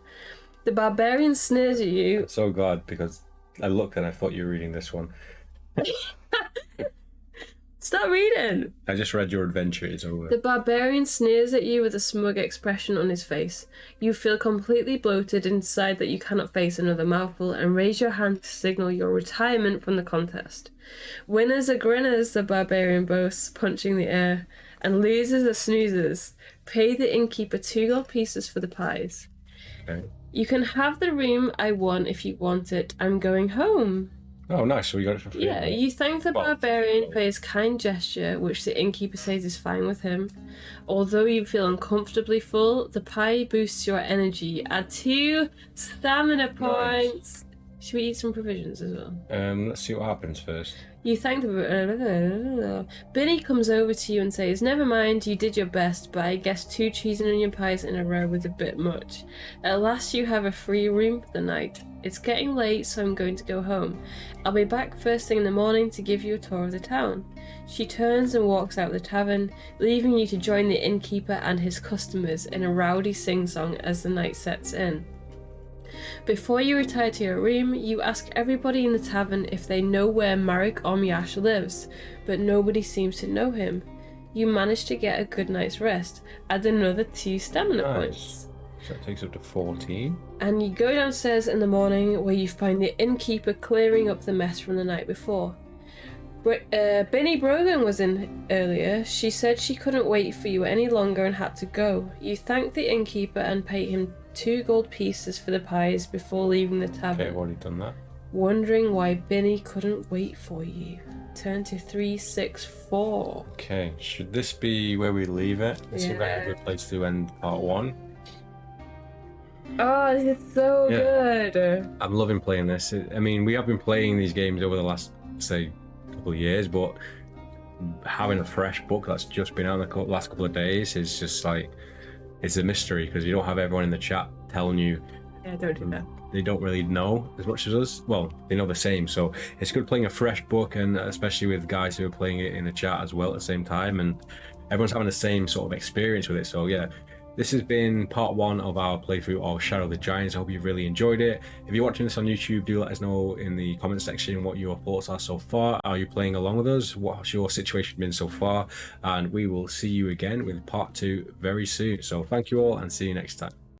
S2: The barbarian sneers at you.
S1: I'm so glad, because I looked and I thought you were reading this one.
S2: Stop reading!
S1: I just read your adventure is over.
S2: The barbarian sneers at you with a smug expression on his face. You feel completely bloated and decide that you cannot face another mouthful and raise your hand to signal your retirement from the contest. Winners are grinners, the barbarian boasts, punching the air, and losers are snoozers. Pay the innkeeper 2 gold pieces for the pies.
S1: Okay.
S2: You can have the room I want if you want it. I'm going home.
S1: Oh, nice. So we got it for free.
S2: Yeah, you thank the barbarian for his kind gesture, which the innkeeper says is fine with him. Although you feel uncomfortably full, the pie boosts your energy. Add 2 stamina points. Should we eat some provisions as well?
S1: Let's see what happens first.
S2: You thank the... Binny comes over to you and says, never mind, you did your best, but I guess 2 cheese and onion pies in a row was a bit much. At last you have a free room for the night. It's getting late, so I'm going to go home. I'll be back first thing in the morning to give you a tour of the town. She turns and walks out the tavern, leaving you to join the innkeeper and his customers in a rowdy sing-song as the night sets in. Before you retire to your room, you ask everybody in the tavern if they know where Marek Omyash lives, but nobody seems to know him. You manage to get a good night's rest, add another 2 stamina points.
S1: So that takes up to 14.
S2: And you go downstairs in the morning where you find the innkeeper clearing up the mess from the night before. Binny Brogan was in earlier. She said she couldn't wait for you any longer and had to go. You thank the innkeeper and pay him 2 gold pieces for the pies before leaving the tavern.
S1: Okay, I've already done that.
S2: Wondering why Binny couldn't wait for you. Turn to 364.
S1: Okay, should this be where we leave it? This seems like a good place to end part 1.
S2: Oh, this is so good.
S1: I'm loving playing this. I mean, we have been playing these games over the last, say, couple of years, but having a fresh book that's just been out in the last couple of days is just like, it's a mystery because you don't have everyone in the chat telling you.
S2: Yeah, don't do that.
S1: They don't really know as much as us. Well, they know the same, so it's good playing a fresh book, and especially with guys who are playing it in the chat as well at the same time, and everyone's having the same sort of experience with it. So yeah, this has been part 1 of our playthrough of Shadow of the Giants. I hope you've really enjoyed it. If you're watching this on YouTube, do let us know in the comment section what your thoughts are so far. Are you playing along with us? What's your situation been so far? And we will see you again with part 2 very soon. So thank you all and see you next time.